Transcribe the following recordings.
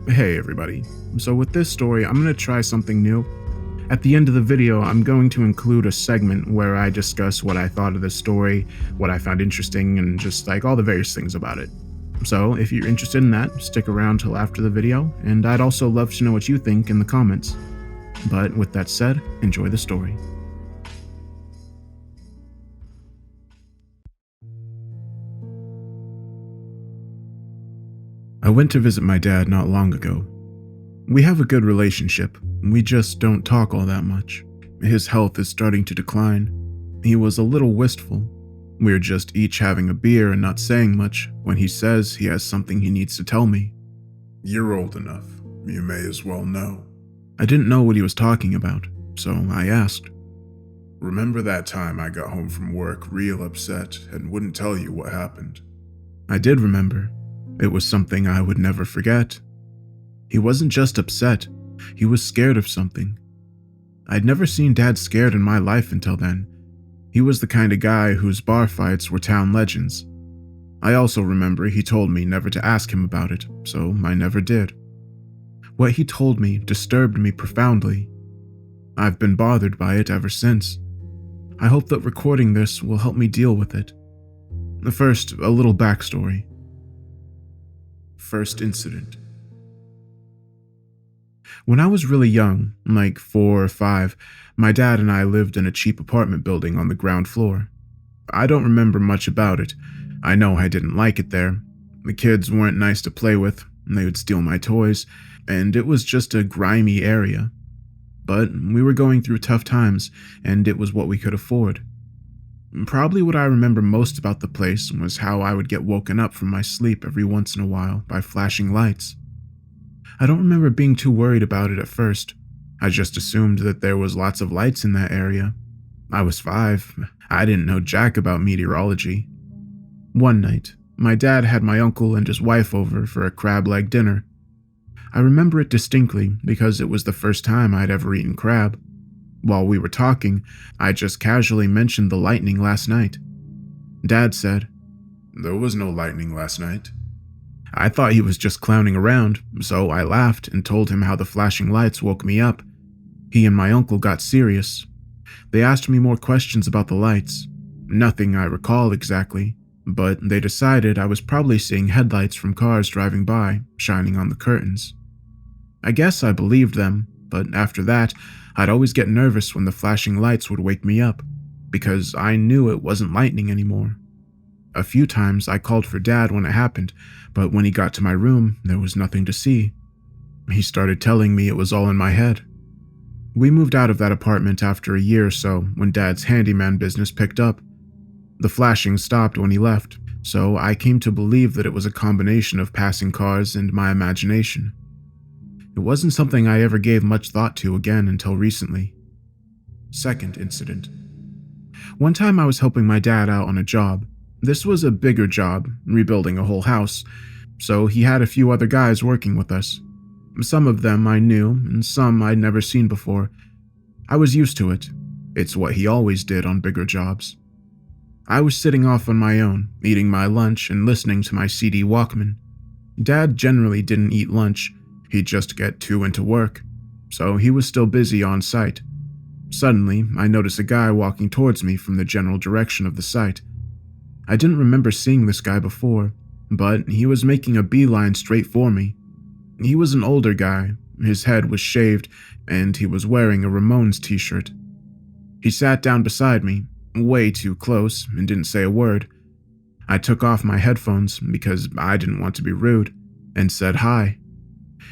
Hey everybody. So with this story, I'm going to try something new. At the end of the video, I'm going to include a segment where I discuss what I thought of this story, what I found interesting, and just like all the various things about it. So if you're interested in that, stick around till after the video, and I'd also love to know what you think in the comments. But with that said, enjoy the story. I went to visit my dad not long ago. We have a good relationship, we just don't talk all that much. His health is starting to decline. He was a little wistful. We're just each having a beer and not saying much when he says he has something he needs to tell me. You're old enough. You may as well know. I didn't know what he was talking about, so I asked. Remember that time I got home from work real upset and wouldn't tell you what happened? I did remember. It was something I would never forget. He wasn't just upset, he was scared of something. I'd never seen Dad scared in my life until then. He was the kind of guy whose bar fights were town legends. I also remember he told me never to ask him about it, so I never did. What he told me disturbed me profoundly. I've been bothered by it ever since. I hope that recording this will help me deal with it. First, a little backstory. First incident. When I was really young, like 4 or 5, my dad and I lived in a cheap apartment building on the ground floor. I don't remember much about it. I know I didn't like it there. The kids weren't nice to play with, they would steal my toys, and it was just a grimy area. But we were going through tough times, and it was what we could afford. Probably what I remember most about the place was how I would get woken up from my sleep every once in a while by flashing lights. I don't remember being too worried about it at first. I just assumed that there was lots of lights in that area. I was 5. I didn't know jack about meteorology. One night, my dad had my uncle and his wife over for a crab leg dinner. I remember it distinctly because it was the first time I'd ever eaten crab. While we were talking, I just casually mentioned the lightning last night. Dad said, There was no lightning last night. I thought he was just clowning around, so I laughed and told him how the flashing lights woke me up. He and my uncle got serious. They asked me more questions about the lights. Nothing I recall exactly, but they decided I was probably seeing headlights from cars driving by, shining on the curtains. I guess I believed them, but after that, I'd always get nervous when the flashing lights would wake me up, because I knew it wasn't lightning anymore. A few times I called for Dad when it happened, but when he got to my room, there was nothing to see. He started telling me it was all in my head. We moved out of that apartment after a year or so when Dad's handyman business picked up. The flashing stopped when he left, so I came to believe that it was a combination of passing cars and my imagination. It wasn't something I ever gave much thought to again until recently. Second incident. One time I was helping my dad out on a job. This was a bigger job, rebuilding a whole house, so he had a few other guys working with us. Some of them I knew, and some I'd never seen before. I was used to it. It's what he always did on bigger jobs. I was sitting off on my own, eating my lunch and listening to my CD Walkman. Dad generally didn't eat lunch. He'd just get too into work, so he was still busy on site. Suddenly, I noticed a guy walking towards me from the general direction of the site. I didn't remember seeing this guy before, but he was making a beeline straight for me. He was an older guy, his head was shaved, and he was wearing a Ramones t-shirt. He sat down beside me, way too close, and didn't say a word. I took off my headphones because I didn't want to be rude, and said hi.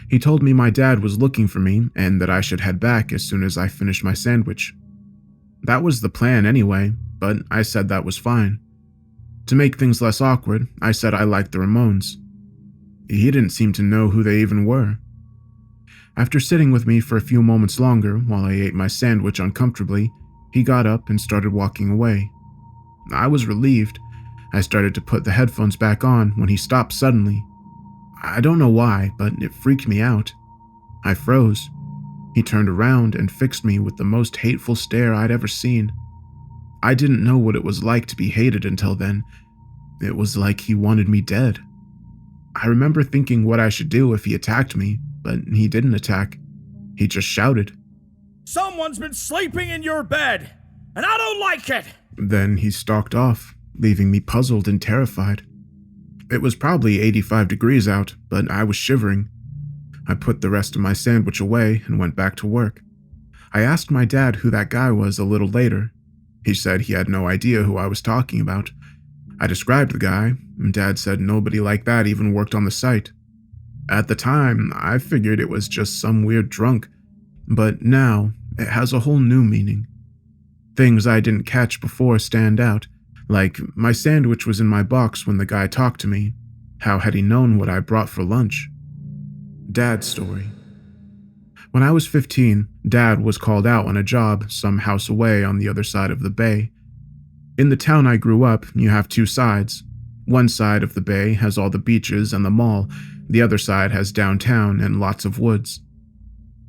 He told me my dad was looking for me and that I should head back as soon as I finished my sandwich. That was the plan anyway, but I said that was fine. To make things less awkward, I said I liked the Ramones. He didn't seem to know who they even were. After sitting with me for a few moments longer while I ate my sandwich uncomfortably, he got up and started walking away. I was relieved. I started to put the headphones back on when he stopped suddenly. I don't know why, but it freaked me out. I froze. He turned around and fixed me with the most hateful stare I'd ever seen. I didn't know what it was like to be hated until then. It was like he wanted me dead. I remember thinking what I should do if he attacked me, but he didn't attack. He just shouted. Someone's been sleeping in your bed, and I don't like it! Then he stalked off, leaving me puzzled and terrified. It was probably 85 degrees out, but I was shivering. I put the rest of my sandwich away and went back to work. I asked my dad who that guy was a little later. He said he had no idea who I was talking about. I described the guy, and Dad said nobody like that even worked on the site. At the time, I figured it was just some weird drunk, but now it has a whole new meaning. Things I didn't catch before stand out, like my sandwich was in my box when the guy talked to me. How had he known what I brought for lunch? Dad's story. When I was 15, Dad was called out on a job some house away on the other side of the bay. In the town I grew up, you have two sides. One side of the bay has all the beaches and the mall. The other side has downtown and lots of woods.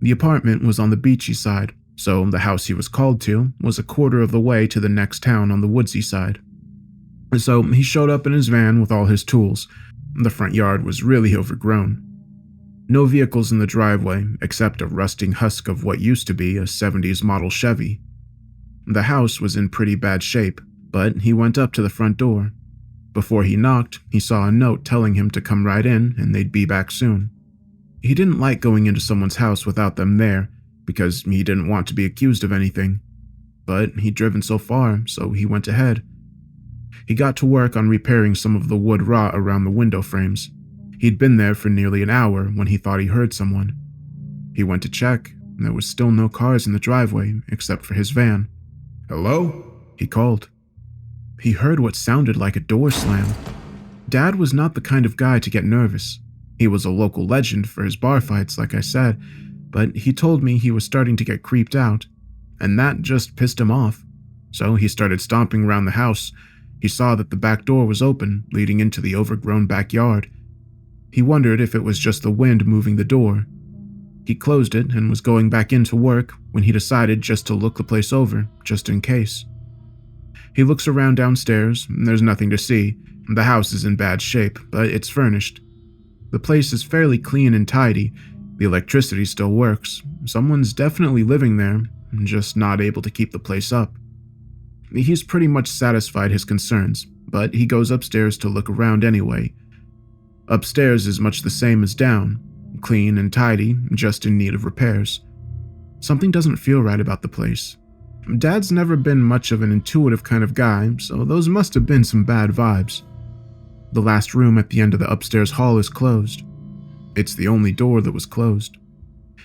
The apartment was on the beachy side, so the house he was called to was a quarter of the way to the next town on the woodsy side. So he showed up in his van with all his tools. The front yard was really overgrown. No vehicles in the driveway except a rusting husk of what used to be a 70s model Chevy. The house was in pretty bad shape, but he went up to the front door. Before he knocked, he saw a note telling him to come right in and they'd be back soon. He didn't like going into someone's house without them there because he didn't want to be accused of anything. But he'd driven so far, so he went ahead. He got to work on repairing some of the wood rot around the window frames. He'd been there for nearly an hour when he thought he heard someone. He went to check, and there was still no cars in the driveway except for his van. Hello? He called. He heard what sounded like a door slam. Dad was not the kind of guy to get nervous. He was a local legend for his bar fights, like I said, but he told me he was starting to get creeped out, and that just pissed him off. So he started stomping around the house. He saw that the back door was open, leading into the overgrown backyard. He wondered if it was just the wind moving the door. He closed it and was going back into work when he decided just to look the place over, just in case. He looks around downstairs, and there's nothing to see. The house is in bad shape, but it's furnished. The place is fairly clean and tidy. The electricity still works. Someone's definitely living there, just not able to keep the place up. He's pretty much satisfied his concerns, but he goes upstairs to look around anyway. Upstairs is much the same as down, clean and tidy, just in need of repairs. Something doesn't feel right about the place. Dad's never been much of an intuitive kind of guy, so those must have been some bad vibes. The last room at the end of the upstairs hall is closed. It's the only door that was closed.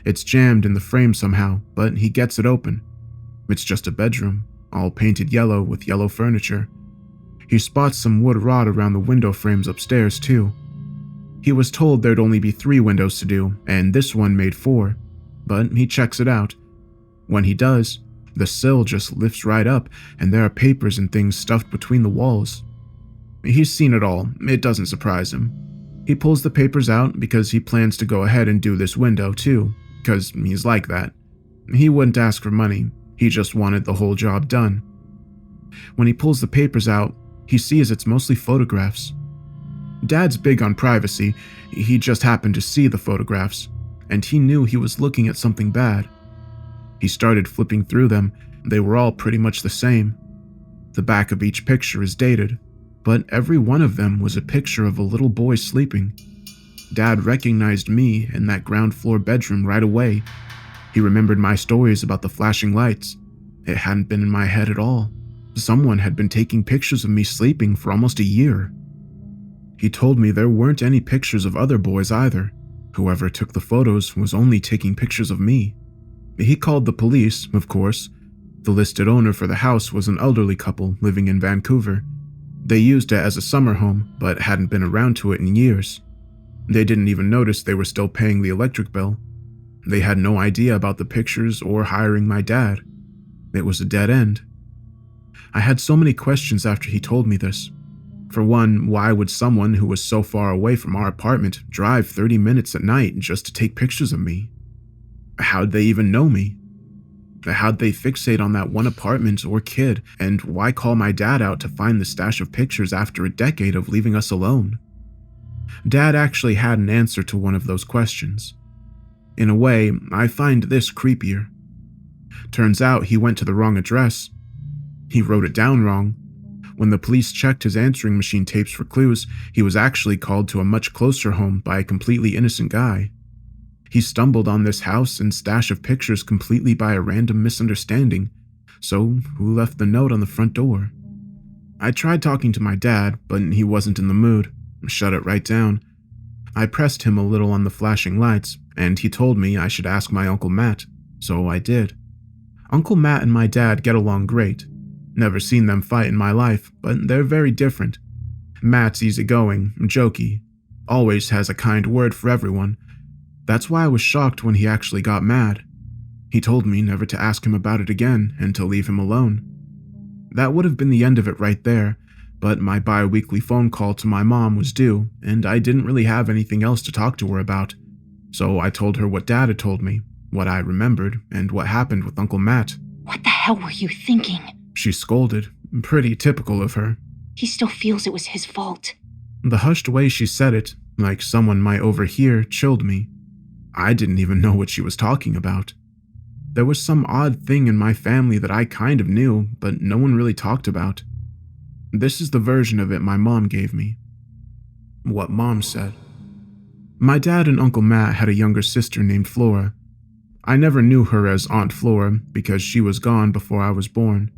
It's jammed in the frame somehow, but he gets it open. It's just a bedroom, all painted yellow with yellow furniture. He spots some wood rot around the window frames upstairs too. He was told there'd only be 3 windows to do, and this one made 4, but he checks it out. When he does, the sill just lifts right up, and there are papers and things stuffed between the walls. He's seen it all. It doesn't surprise him. He pulls the papers out because he plans to go ahead and do this window too, because he's like that. He wouldn't ask for money. He just wanted the whole job done. When he pulls the papers out, he sees it's mostly photographs. Dad's big on privacy. He just happened to see the photographs, and he knew he was looking at something bad. He started flipping through them. They were all pretty much the same. The back of each picture is dated, but every one of them was a picture of a little boy sleeping. Dad recognized me in that ground floor bedroom right away. He remembered my stories about the flashing lights. It hadn't been in my head at all. Someone had been taking pictures of me sleeping for almost a year. He told me there weren't any pictures of other boys either. Whoever took the photos was only taking pictures of me. He called the police, of course. The listed owner for the house was an elderly couple living in Vancouver. They used it as a summer home, but hadn't been around to it in years. They didn't even notice they were still paying the electric bill. They had no idea about the pictures or hiring my dad. It was a dead end. I had so many questions after he told me this. For one, why would someone who was so far away from our apartment drive 30 minutes at night just to take pictures of me? How'd they even know me? How'd they fixate on that one apartment or kid, and why call my dad out to find the stash of pictures after a decade of leaving us alone? Dad actually had an answer to one of those questions. In a way, I find this creepier. Turns out he went to the wrong address. He wrote it down wrong. When the police checked his answering machine tapes for clues, he was actually called to a much closer home by a completely innocent guy. He stumbled on this house and stash of pictures completely by a random misunderstanding, so who left the note on the front door? I tried talking to my dad, but he wasn't in the mood. Shut it right down. I pressed him a little on the flashing lights, and he told me I should ask my Uncle Matt, so I did. Uncle Matt and my dad get along great. Never seen them fight in my life, but they're very different. Matt's easygoing, jokey, always has a kind word for everyone. That's why I was shocked when he actually got mad. He told me never to ask him about it again and to leave him alone. That would have been the end of it right there, but my bi-weekly phone call to my mom was due, and I didn't really have anything else to talk to her about. So I told her what Dad had told me, what I remembered, and what happened with Uncle Matt. What the hell were you thinking? She scolded, pretty typical of her. He still feels it was his fault. The hushed way she said it, like someone might overhear, chilled me. I didn't even know what she was talking about. There was some odd thing in my family that I kind of knew, but no one really talked about. This is the version of it my mom gave me. What Mom said. My dad and Uncle Matt had a younger sister named Flora. I never knew her as Aunt Flora because she was gone before I was born.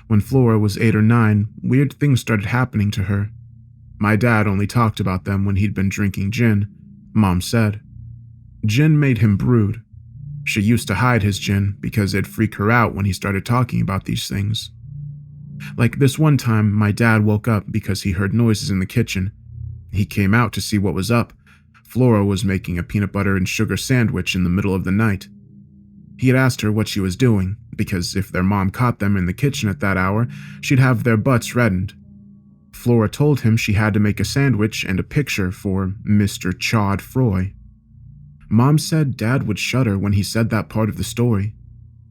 When Flora was 8 or 9, weird things started happening to her. My dad only talked about them when he'd been drinking gin, Mom said. Gin made him brood. She used to hide his gin because it'd freak her out when he started talking about these things. Like this one time, my dad woke up because he heard noises in the kitchen. He came out to see what was up. Flora was making a peanut butter and sugar sandwich in the middle of the night. He had asked her what she was doing, because if their mom caught them in the kitchen at that hour, she'd have their butts reddened. Flora told him she had to make a sandwich and a picture for Mr. Chad Froy. Mom said Dad would shudder when he said that part of the story.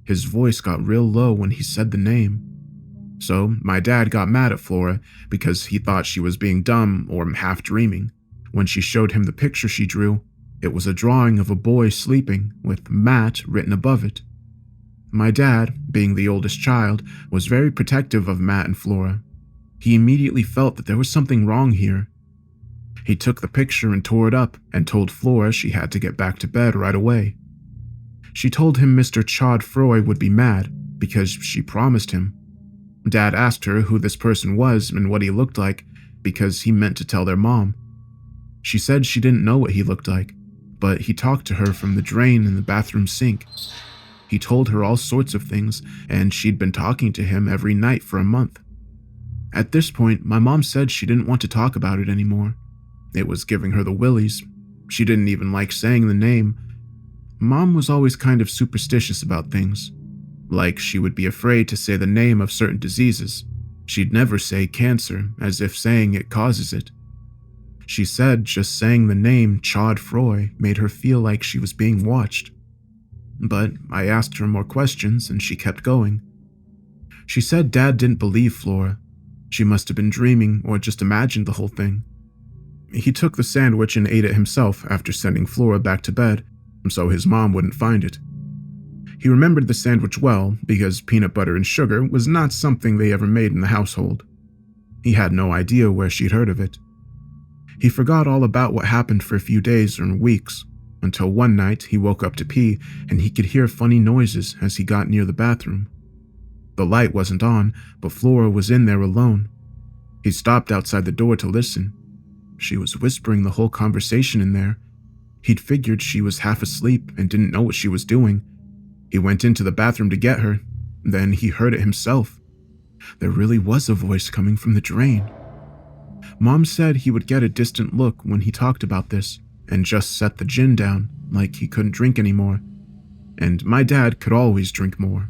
His voice got real low when he said the name. So my dad got mad at Flora because he thought she was being dumb or half dreaming. When she showed him the picture she drew, it was a drawing of a boy sleeping with Matt written above it. My dad, being the oldest child, was very protective of Matt and Flora. He immediately felt that there was something wrong here. He took the picture and tore it up and told Flora she had to get back to bed right away. She told him Mr. Chad Froy would be mad because she promised him. Dad asked her who this person was and what he looked like because he meant to tell their mom. She said she didn't know what he looked like, but he talked to her from the drain in the bathroom sink. He told her all sorts of things, and she'd been talking to him every night for a month. At this point, my mom said she didn't want to talk about it anymore. It was giving her the willies. She didn't even like saying the name. Mom was always kind of superstitious about things. Like she would be afraid to say the name of certain diseases. She'd never say cancer, as if saying it causes it. She said just saying the name Chad Froy made her feel like she was being watched. But I asked her more questions and she kept going. She said Dad didn't believe Flora. She must have been dreaming or just imagined the whole thing. He took the sandwich and ate it himself after sending Flora back to bed, so his mom wouldn't find it. He remembered the sandwich well because peanut butter and sugar was not something they ever made in the household. He had no idea where she'd heard of it. He forgot all about what happened for a few days or weeks, until one night he woke up to pee and he could hear funny noises as he got near the bathroom. The light wasn't on, but Flora was in there alone. He stopped outside the door to listen. She was whispering the whole conversation in there. He'd figured she was half asleep and didn't know what she was doing. He went into the bathroom to get her. Then he heard it himself. There really was a voice coming from the drain. Mom said he would get a distant look when he talked about this and just set the gin down like he couldn't drink anymore. And my dad could always drink more.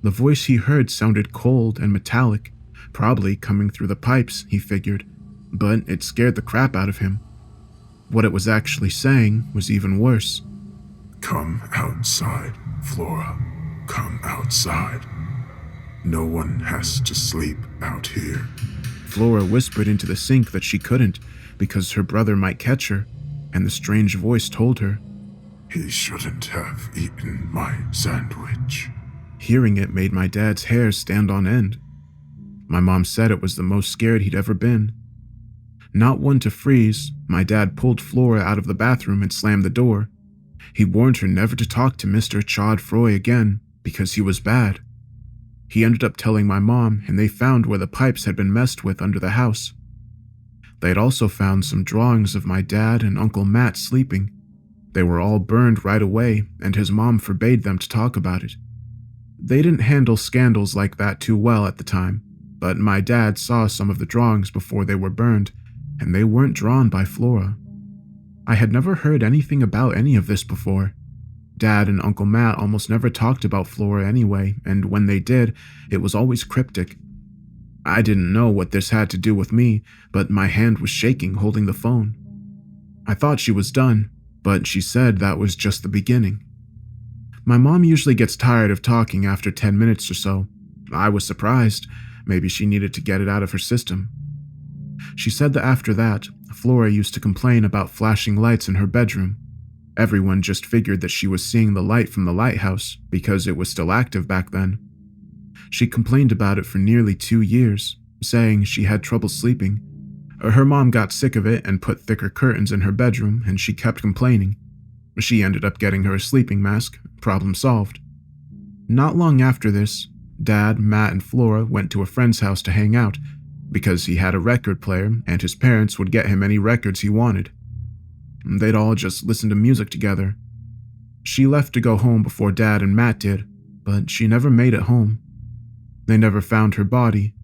The voice he heard sounded cold and metallic, probably coming through the pipes, he figured, but it scared the crap out of him. What it was actually saying was even worse. Come outside, Flora. Come outside. No one has to sleep out here. Flora whispered into the sink that she couldn't, because her brother might catch her, and the strange voice told her. He shouldn't have eaten my sandwich. Hearing it made my dad's hair stand on end. My mom said it was the most scared he'd ever been. Not one to freeze, my dad pulled Flora out of the bathroom and slammed the door. He warned her never to talk to Mr. Chad Froy again, because he was bad. He ended up telling my mom, and they found where the pipes had been messed with under the house. They had also found some drawings of my dad and Uncle Matt sleeping. They were all burned right away, and his mom forbade them to talk about it. They didn't handle scandals like that too well at the time, but my dad saw some of the drawings before they were burned, and they weren't drawn by Flora. I had never heard anything about any of this before. Dad and Uncle Matt almost never talked about Flora anyway, and when they did, it was always cryptic. I didn't know what this had to do with me, but my hand was shaking holding the phone. I thought she was done, but she said that was just the beginning. My mom usually gets tired of talking after 10 minutes or so. I was surprised. Maybe she needed to get it out of her system. She said that after that, Flora used to complain about flashing lights in her bedroom. Everyone just figured that she was seeing the light from the lighthouse because it was still active back then. She complained about it for nearly 2 years, saying she had trouble sleeping. Her mom got sick of it and put thicker curtains in her bedroom, and she kept complaining. She ended up getting her a sleeping mask. Problem solved. Not long after this, Dad, Matt, and Flora went to a friend's house to hang out because he had a record player and his parents would get him any records he wanted. They'd all just listen to music together. She left to go home before Dad and Matt did, but she never made it home. They never found her body.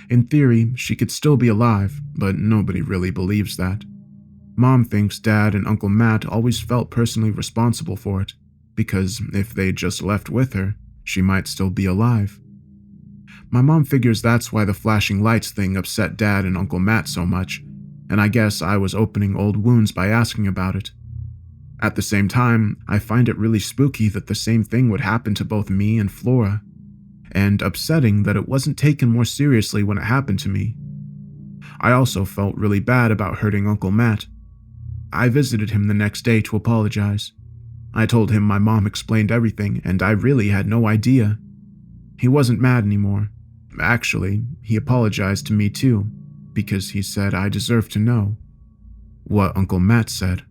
In theory, she could still be alive, but nobody really believes that. Mom thinks Dad and Uncle Matt always felt personally responsible for it, because if they'd just left with her, she might still be alive. My mom figures that's why the flashing lights thing upset Dad and Uncle Matt so much, and I guess I was opening old wounds by asking about it. At the same time, I find it really spooky that the same thing would happen to both me and Flora, and upsetting that it wasn't taken more seriously when it happened to me. I also felt really bad about hurting Uncle Matt. I visited him the next day to apologize. I told him my mom explained everything and I really had no idea. He wasn't mad anymore. Actually, he apologized to me too, because he said I deserved to know. What Uncle Matt said.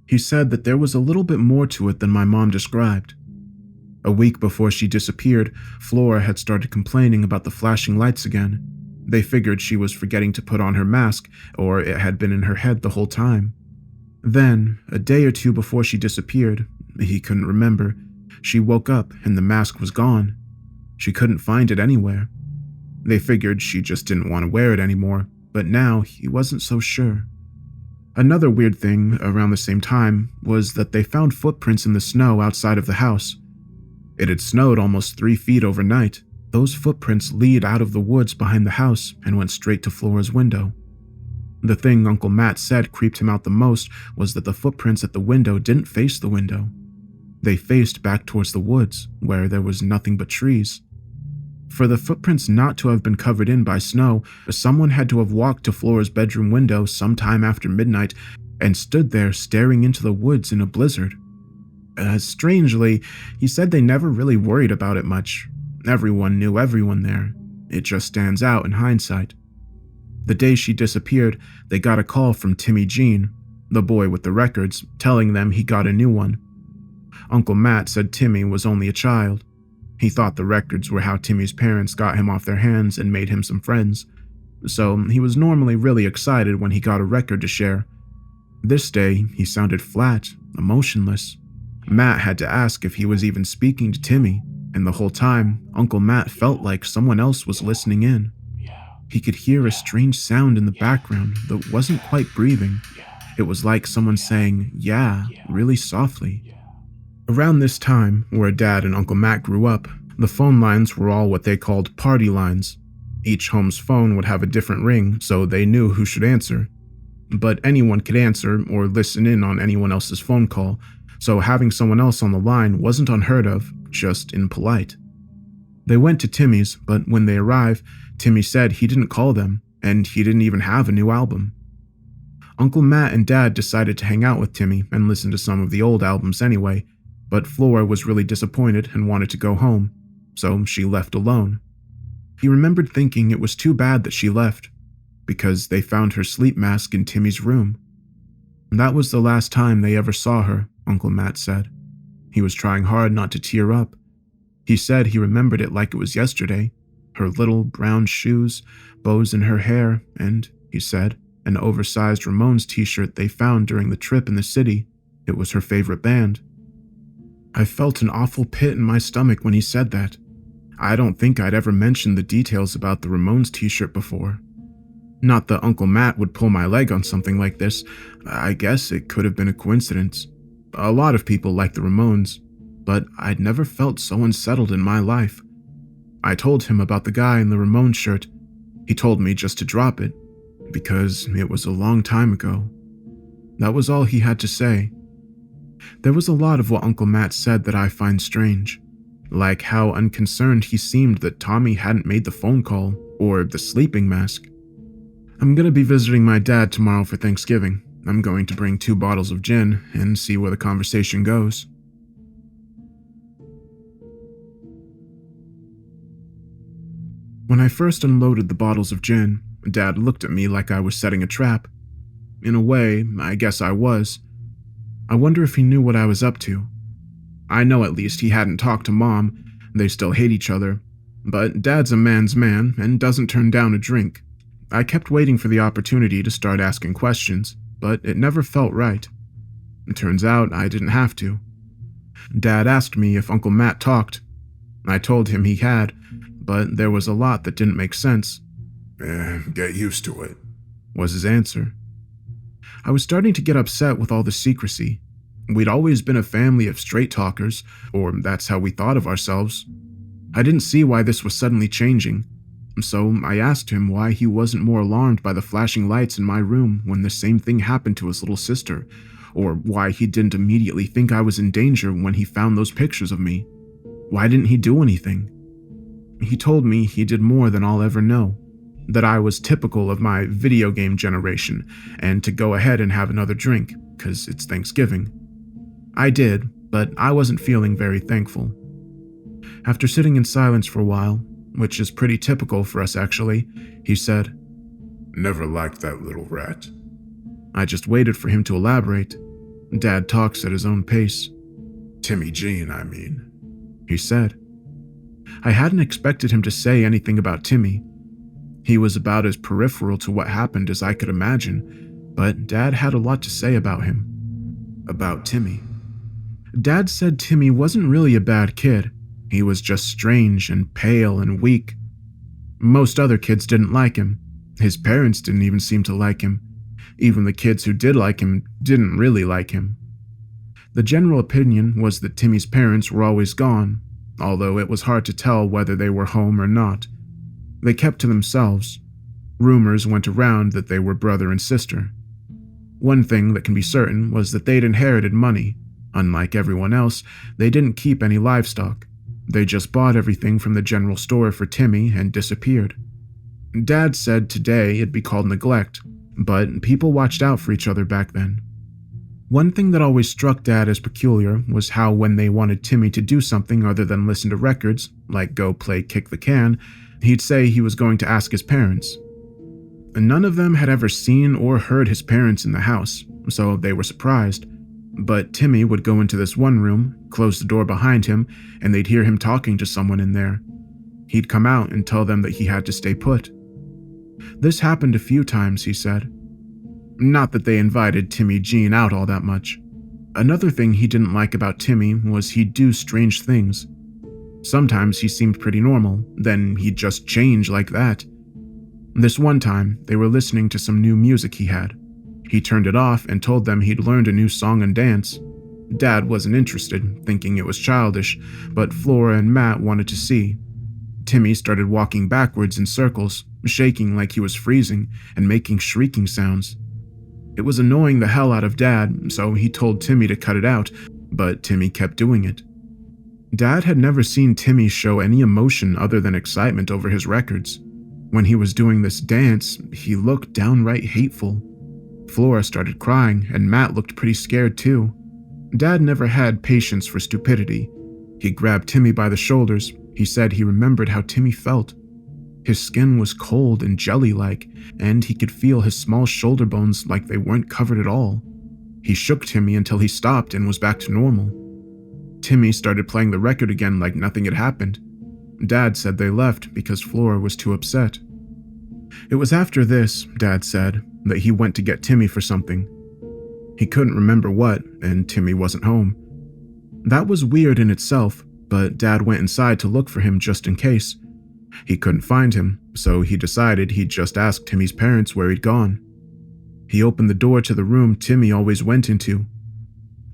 He said that there was a little bit more to it than my mom described. A week before she disappeared, Flora had started complaining about the flashing lights again. They figured she was forgetting to put on her mask, or it had been in her head the whole time. Then, a day or two before she disappeared, he couldn't remember, she woke up and the mask was gone. She couldn't find it anywhere. They figured she just didn't want to wear it anymore, but now he wasn't so sure. Another weird thing around the same time was that they found footprints in the snow outside of the house. It had snowed almost 3 feet overnight. Those footprints lead out of the woods behind the house and went straight to Flora's window. The thing Uncle Matt said creeped him out the most was that the footprints at the window didn't face the window. They faced back towards the woods, where there was nothing but trees. For the footprints not to have been covered in by snow, someone had to have walked to Flora's bedroom window sometime after midnight and stood there staring into the woods in a blizzard. Strangely, he said they never really worried about it much. Everyone knew everyone there. It just stands out in hindsight. The day she disappeared, they got a call from Timmy Jean, the boy with the records, telling them he got a new one. Uncle Matt said Timmy was only a child. He thought the records were how Timmy's parents got him off their hands and made him some friends. So he was normally really excited when he got a record to share. This day, he sounded flat, emotionless. Matt had to ask if he was even speaking to Timmy, and the whole time, Uncle Matt felt like someone else was listening in. He could hear a strange sound in the background that wasn't quite breathing. It was like someone saying, "yeah," really softly. Around this time, where Dad and Uncle Matt grew up, the phone lines were all what they called party lines. Each home's phone would have a different ring, so they knew who should answer. But anyone could answer or listen in on anyone else's phone call, so having someone else on the line wasn't unheard of, just impolite. They went to Timmy's, but when they arrived, Timmy said he didn't call them. and he didn't even have a new album. Uncle Matt and Dad decided to hang out with Timmy and listen to some of the old albums anyway, but Flora was really disappointed and wanted to go home, so she left alone. He remembered thinking it was too bad that she left, because they found her sleep mask in Timmy's room. That was the last time they ever saw her, Uncle Matt said. He was trying hard not to tear up. He said he remembered it like it was yesterday, her little brown shoes, bows in her hair, and, he said, an oversized Ramones t-shirt they found during the trip in the city. It was her favorite band. I felt an awful pit in my stomach when he said that. I don't think I'd ever mentioned the details about the Ramones t-shirt before. Not that Uncle Matt would pull my leg on something like this. I guess it could have been a coincidence. A lot of people like the Ramones, but I'd never felt so unsettled in my life. I told him about the guy in the Ramones shirt. He told me just to drop it, because it was a long time ago. That was all he had to say. There was a lot of what Uncle Matt said that I find strange, like how unconcerned he seemed that Tommy hadn't made the phone call or the sleeping mask. I'm going to be visiting my dad tomorrow for Thanksgiving. I'm going to bring 2 bottles of gin and see where the conversation goes. When I first unloaded the bottles of gin, Dad looked at me like I was setting a trap. In a way, I guess I was. I wonder if he knew what I was up to. I know at least he hadn't talked to Mom. They still hate each other. But Dad's a man's man and doesn't turn down a drink. I kept waiting for the opportunity to start asking questions, but it never felt right. It turns out I didn't have to. Dad asked me if Uncle Matt talked. I told him he had, but there was a lot that didn't make sense. Get used to it, was his answer. I was starting to get upset with all the secrecy. We'd always been a family of straight talkers, or that's how we thought of ourselves. I didn't see why this was suddenly changing, so I asked him why he wasn't more alarmed by the flashing lights in my room when the same thing happened to his little sister, or why he didn't immediately think I was in danger when he found those pictures of me. Why didn't he do anything? He told me he did more than I'll ever know, that I was typical of my video game generation, and to go ahead and have another drink, 'cause it's Thanksgiving. I did, but I wasn't feeling very thankful. After sitting in silence for a while, which is pretty typical for us actually, he said, "Never liked that little rat." I just waited for him to elaborate. Dad talks at his own pace. Timmy Jean, I mean, he said. I hadn't expected him to say anything about Timmy. He was about as peripheral to what happened as I could imagine, but Dad had a lot to say about him. About Timmy. Dad said Timmy wasn't really a bad kid. He was just strange and pale and weak. Most other kids didn't like him. His parents didn't even seem to like him. Even the kids who did like him didn't really like him. The general opinion was that Timmy's parents were always gone, although it was hard to tell whether they were home or not. They kept to themselves. Rumors went around that they were brother and sister. One thing that can be certain was that they'd inherited money. Unlike everyone else, they didn't keep any livestock. They just bought everything from the general store for Timmy and disappeared. Dad said today it'd be called neglect, but people watched out for each other back then. One thing that always struck Dad as peculiar was how when they wanted Timmy to do something other than listen to records, like go play Kick the Can, he'd say he was going to ask his parents. None of them had ever seen or heard his parents in the house, so they were surprised. But Timmy would go into this one room, close the door behind him, and they'd hear him talking to someone in there. He'd come out and tell them that he had to stay put. This happened a few times, he said. Not that they invited Timmy Jean out all that much. Another thing he didn't like about Timmy was he'd do strange things. Sometimes he seemed pretty normal, then he'd just change like that. This one time, they were listening to some new music he had. He turned it off and told them he'd learned a new song and dance. Dad wasn't interested, thinking it was childish, but Flora and Matt wanted to see. Timmy started walking backwards in circles, shaking like he was freezing, and making shrieking sounds. It was annoying the hell out of Dad, so he told Timmy to cut it out, but Timmy kept doing it. Dad had never seen Timmy show any emotion other than excitement over his records. When he was doing this dance, he looked downright hateful. Flora started crying, and Matt looked pretty scared too. Dad never had patience for stupidity. He grabbed Timmy by the shoulders. He said he remembered how Timmy felt. His skin was cold and jelly-like, and he could feel his small shoulder bones like they weren't covered at all. He shook Timmy until he stopped and was back to normal. Timmy started playing the record again like nothing had happened. Dad said they left because Flora was too upset. It was after this, Dad said, that he went to get Timmy for something. He couldn't remember what, and Timmy wasn't home. That was weird in itself, but Dad went inside to look for him just in case. He couldn't find him, so he decided he'd just ask Timmy's parents where he'd gone. He opened the door to the room Timmy always went into.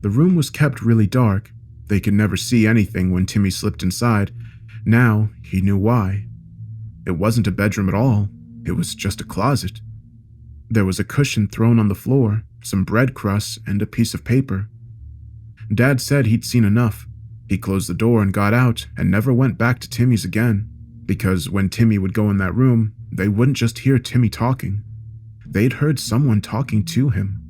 The room was kept really dark. They could never see anything when Timmy slipped inside. Now, he knew why. It wasn't a bedroom at all. It was just a closet. There was a cushion thrown on the floor, some bread crusts, and a piece of paper. Dad said he'd seen enough. He closed the door and got out and never went back to Timmy's again, because when Timmy would go in that room, they wouldn't just hear Timmy talking. They'd heard someone talking to him.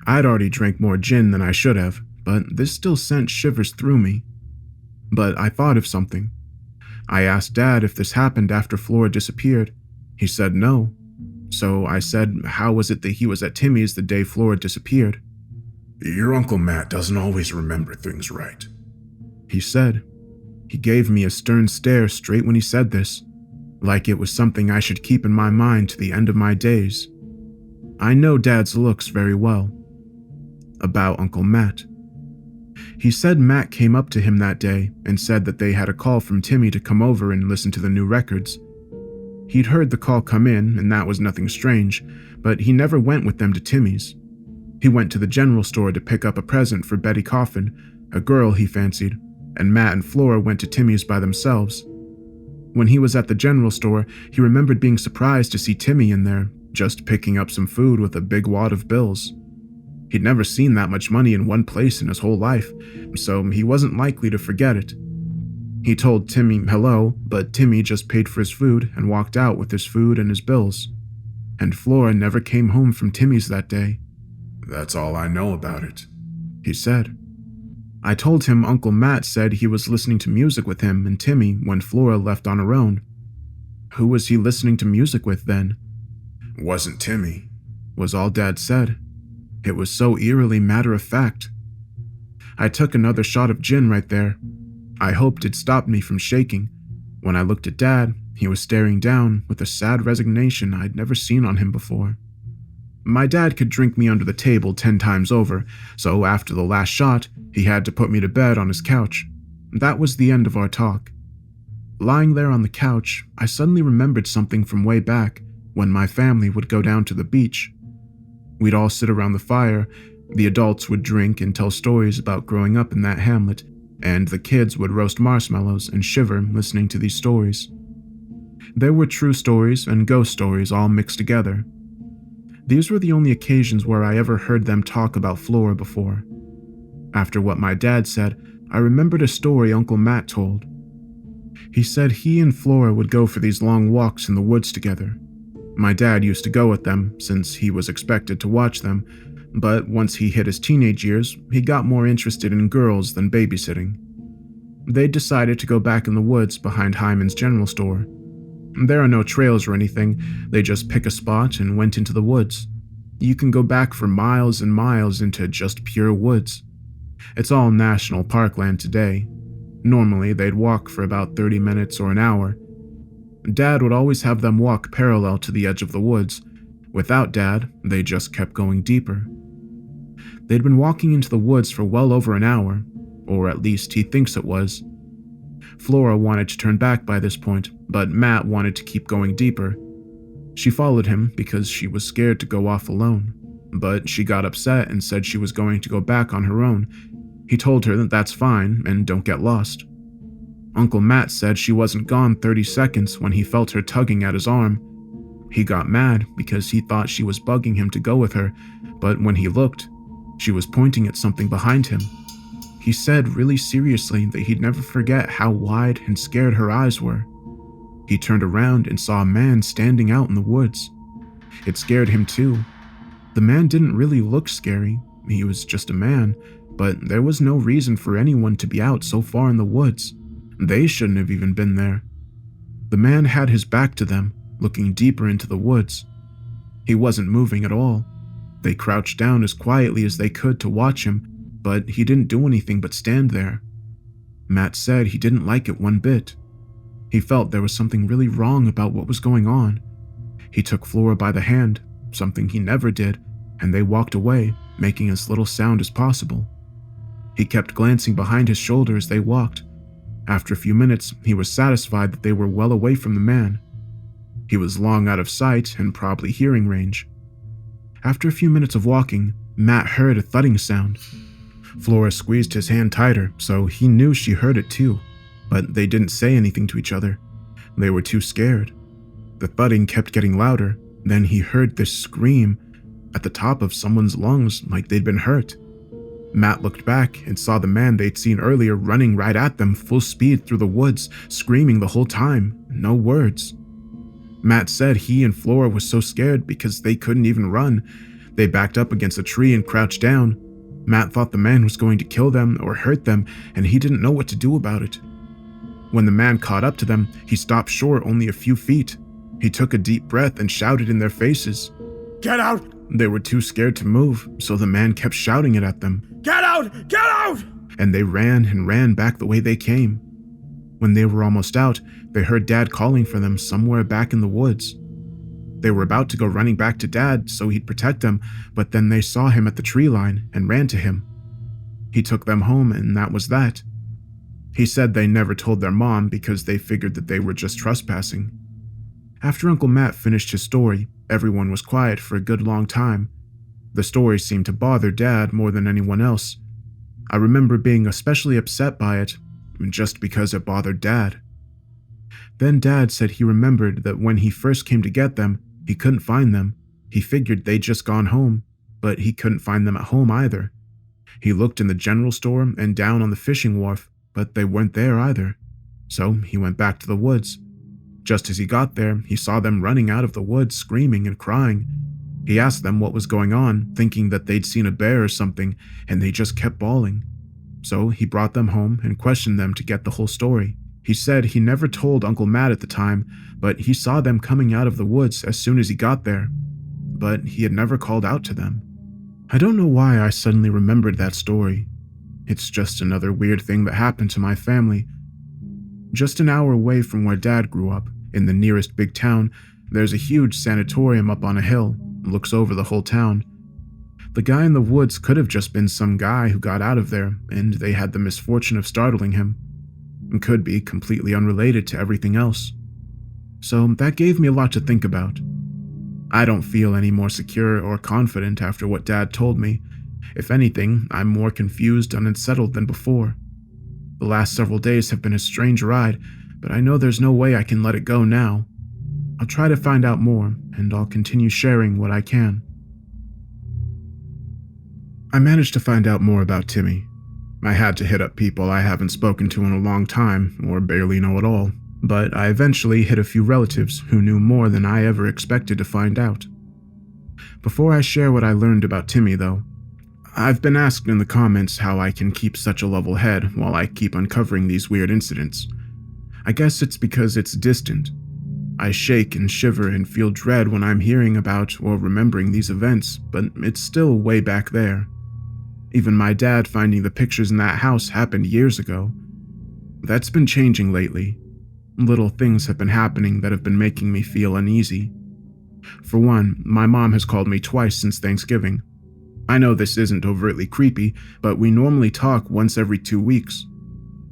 I'd already drank more gin than I should have, but this still sent shivers through me. But I thought of something. I asked Dad if this happened after Flora disappeared. He said no. So I said, how was it that he was at Timmy's the day Flora disappeared? Your Uncle Matt doesn't always remember things right, he said. He gave me a stern stare straight when he said this, like it was something I should keep in my mind to the end of my days. I know Dad's looks very well. About Uncle Matt. He said Matt came up to him that day and said that they had a call from Timmy to come over and listen to the new records. He'd heard the call come in, and that was nothing strange, but he never went with them to Timmy's. He went to the general store to pick up a present for Betty Coffin, a girl he fancied, and Matt and Flora went to Timmy's by themselves. When he was at the general store, he remembered being surprised to see Timmy in there, just picking up some food with a big wad of bills. He'd never seen that much money in one place in his whole life, so he wasn't likely to forget it. He told Timmy hello, but Timmy just paid for his food and walked out with his food and his bills. And Flora never came home from Timmy's that day. That's all I know about it, he said. I told him Uncle Matt said he was listening to music with him and Timmy when Flora left on her own. Who was he listening to music with then? Wasn't Timmy, was all Dad said. It was so eerily matter-of-fact. I took another shot of gin right there. I hoped it stopped me from shaking. When I looked at Dad, he was staring down with a sad resignation I'd never seen on him before. My dad could drink me under the table 10 times over, so after the last shot, he had to put me to bed on his couch. That was the end of our talk. Lying there on the couch, I suddenly remembered something from way back when my family would go down to the beach. We'd all sit around the fire, the adults would drink and tell stories about growing up in that hamlet, and the kids would roast marshmallows and shiver listening to these stories. There were true stories and ghost stories all mixed together. These were the only occasions where I ever heard them talk about Flora before. After what my dad said, I remembered a story Uncle Matt told. He said he and Flora would go for these long walks in the woods together. My dad used to go with them since he was expected to watch them, but once he hit his teenage years, he got more interested in girls than babysitting. They decided to go back in the woods behind Hyman's general store. There are no trails or anything, they just pick a spot and went into the woods. You can go back for miles and miles into just pure woods. It's all national parkland today. Normally, they'd walk for about 30 minutes or an hour. Dad would always have them walk parallel to the edge of the woods. Without Dad, they just kept going deeper. They'd been walking into the woods for well over an hour, or at least he thinks it was. Flora wanted to turn back by this point, but Matt wanted to keep going deeper. She followed him because she was scared to go off alone, but she got upset and said she was going to go back on her own. He told her that that's fine and don't get lost. Uncle Matt said she wasn't gone 30 seconds when he felt her tugging at his arm. He got mad because he thought she was bugging him to go with her, but when he looked, she was pointing at something behind him. He said really seriously that he'd never forget how wide and scared her eyes were. He turned around and saw a man standing out in the woods. It scared him too. The man didn't really look scary. He was just a man, but there was no reason for anyone to be out so far in the woods. They shouldn't have even been there. The man had his back to them, looking deeper into the woods. He wasn't moving at all. They crouched down as quietly as they could to watch him, but he didn't do anything but stand there. Matt said he didn't like it one bit. He felt there was something really wrong about what was going on. He took Flora by the hand, something he never did, and they walked away, making as little sound as possible. He kept glancing behind his shoulder as they walked. After a few minutes, he was satisfied that they were well away from the man. He was long out of sight and probably hearing range. After a few minutes of walking, Matt heard a thudding sound. Flora squeezed his hand tighter, so he knew she heard it too, but they didn't say anything to each other. They were too scared. The thudding kept getting louder, then he heard this scream at the top of someone's lungs like they'd been hurt. Matt looked back and saw the man they'd seen earlier running right at them full speed through the woods, screaming the whole time, no words. Matt said he and Flora were so scared because they couldn't even run. They backed up against a tree and crouched down. Matt thought the man was going to kill them or hurt them, and he didn't know what to do about it. When the man caught up to them, he stopped short only a few feet. He took a deep breath and shouted in their faces. Get out! They were too scared to move, so the man kept shouting it at them. Get out! Get out! And they ran and ran back the way they came. When they were almost out, they heard Dad calling for them somewhere back in the woods. They were about to go running back to Dad so he'd protect them, but then they saw him at the tree line and ran to him. He took them home, and that was that. He said they never told their mom because they figured that they were just trespassing. After Uncle Matt finished his story, everyone was quiet for a good long time. The story seemed to bother Dad more than anyone else. I remember being especially upset by it, just because it bothered Dad. Then Dad said he remembered that when he first came to get them, he couldn't find them. He figured they'd just gone home, but he couldn't find them at home either. He looked in the general store and down on the fishing wharf, but they weren't there either. So he went back to the woods. Just as he got there, he saw them running out of the woods screaming and crying. He asked them what was going on, thinking that they'd seen a bear or something, and they just kept bawling. So he brought them home and questioned them to get the whole story. He said he never told Uncle Matt at the time, but he saw them coming out of the woods as soon as he got there. But he had never called out to them. I don't know why I suddenly remembered that story. It's just another weird thing that happened to my family. Just an hour away from where Dad grew up, in the nearest big town, there's a huge sanatorium up on a hill. It looks over the whole town. The guy in the woods could have just been some guy who got out of there, and they had the misfortune of startling him. It could be completely unrelated to everything else. So that gave me a lot to think about. I don't feel any more secure or confident after what Dad told me. If anything, I'm more confused and unsettled than before. The last several days have been a strange ride, but I know there's no way I can let it go now. I'll try to find out more, and I'll continue sharing what I can. I managed to find out more about Timmy. I had to hit up people I haven't spoken to in a long time, or barely know at all, but I eventually hit a few relatives who knew more than I ever expected to find out. Before I share what I learned about Timmy, though, I've been asked in the comments how I can keep such a level head while I keep uncovering these weird incidents. I guess it's because it's distant. I shake and shiver and feel dread when I'm hearing about or remembering these events, but it's still way back there. Even my dad finding the pictures in that house happened years ago. That's been changing lately. Little things have been happening that have been making me feel uneasy. For one, my mom has called me twice since Thanksgiving. I know this isn't overtly creepy, but we normally talk once every 2 weeks.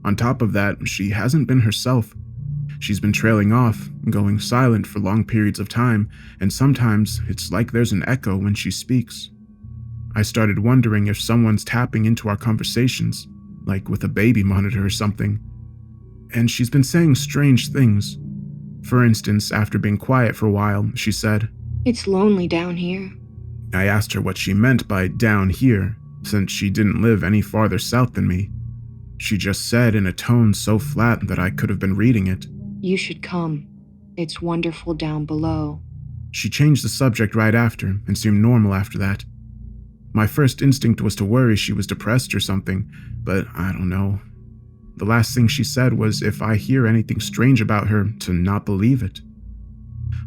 On top of that, she hasn't been herself. She's been trailing off, going silent for long periods of time, and sometimes it's like there's an echo when she speaks. I started wondering if someone's tapping into our conversations, like with a baby monitor or something. And she's been saying strange things. For instance, after being quiet for a while, she said, It's lonely down here. I asked her what she meant by down here, since she didn't live any farther south than me. She just said in a tone so flat that I could have been reading it, You should come. It's wonderful down below. She changed the subject right after and seemed normal after that. My first instinct was to worry she was depressed or something, but I don't know. The last thing she said was if I hear anything strange about her, to not believe it.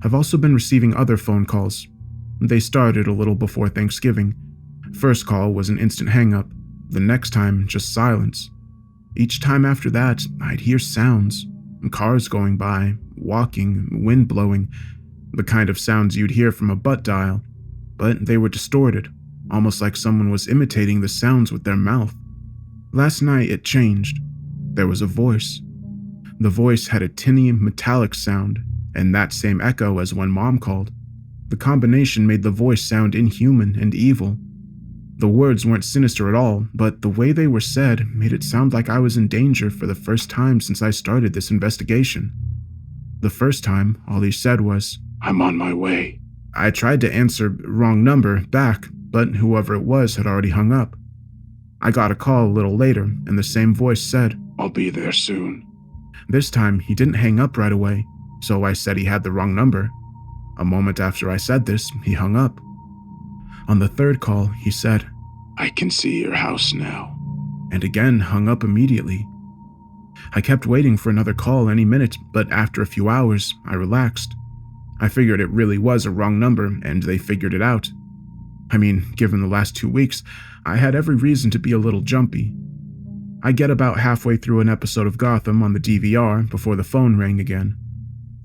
I've also been receiving other phone calls. They started a little before Thanksgiving. First call was an instant hang-up. The next time, just silence. Each time after that, I'd hear sounds. Cars going by, walking, wind blowing. The kind of sounds you'd hear from a butt dial. But they were distorted, almost like someone was imitating the sounds with their mouth. Last night it changed. There was a voice. The voice had a tinny, metallic sound, and that same echo as when Mom called. The combination made the voice sound inhuman and evil. The words weren't sinister at all, but the way they were said made it sound like I was in danger for the first time since I started this investigation. The first time, all he said was, "I'm on my way." I tried to answer "wrong number" back, but whoever it was had already hung up. I got a call a little later, and the same voice said, "I'll be there soon." This time, he didn't hang up right away, so I said he had the wrong number. A moment after I said this, he hung up. On the third call, he said, "I can see your house now," and again hung up immediately. I kept waiting for another call any minute, but after a few hours, I relaxed. I figured it really was a wrong number, and they figured it out. I mean, given the last 2 weeks, I had every reason to be a little jumpy. I get about halfway through an episode of Gotham on the DVR before the phone rang again.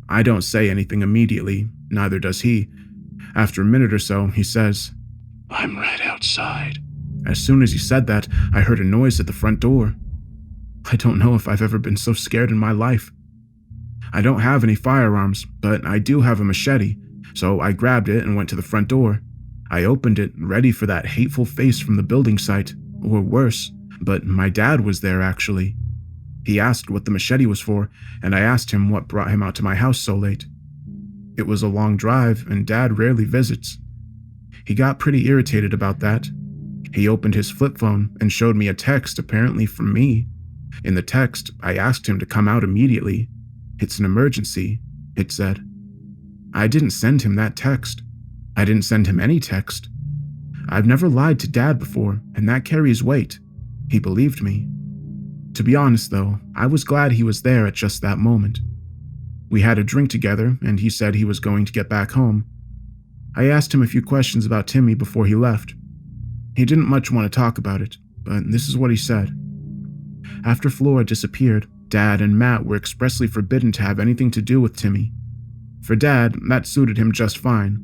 I don't say anything immediately, neither does he. After a minute or so, he says, "I'm right outside." As soon as he said that, I heard a noise at the front door. I don't know if I've ever been so scared in my life. I don't have any firearms, but I do have a machete, so I grabbed it and went to the front door. I opened it, ready for that hateful face from the building site, or worse, but my dad was there actually. He asked what the machete was for, and I asked him what brought him out to my house so late. It was a long drive, and Dad rarely visits. He got pretty irritated about that. He opened his flip phone and showed me a text apparently from me. In the text, I asked him to come out immediately. "It's an emergency," it said. I didn't send him that text. I didn't send him any text. I've never lied to Dad before, and that carries weight. He believed me. To be honest though, I was glad he was there at just that moment. We had a drink together, and he said he was going to get back home. I asked him a few questions about Timmy before he left. He didn't much want to talk about it, but this is what he said. After Flora disappeared, Dad and Matt were expressly forbidden to have anything to do with Timmy. For Dad, that suited him just fine.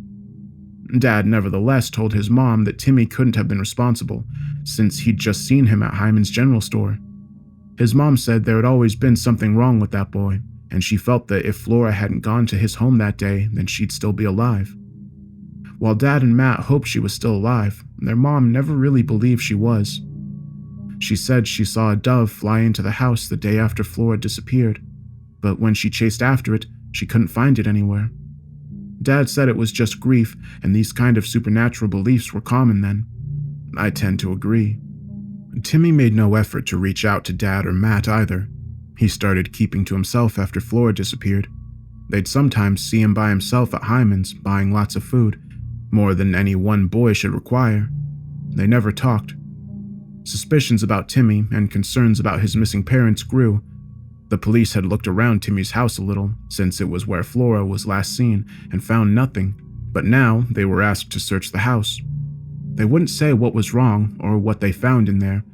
Dad nevertheless told his mom that Timmy couldn't have been responsible, since he'd just seen him at Hyman's general store. His mom said there had always been something wrong with that boy, and she felt that if Flora hadn't gone to his home that day, then she'd still be alive. While Dad and Matt hoped she was still alive, their mom never really believed she was. She said she saw a dove fly into the house the day after Flora disappeared, but when she chased after it, she couldn't find it anywhere. Dad said it was just grief, and these kind of supernatural beliefs were common then. I tend to agree. Timmy made no effort to reach out to Dad or Matt either. He started keeping to himself after Flora disappeared. They'd sometimes see him by himself at Hyman's, buying lots of food, more than any one boy should require. They never talked. Suspicions about Timmy and concerns about his missing parents grew. The police had looked around Timmy's house a little, since it was where Flora was last seen, and found nothing, but now they were asked to search the house. They wouldn't say what was wrong or what they found in there.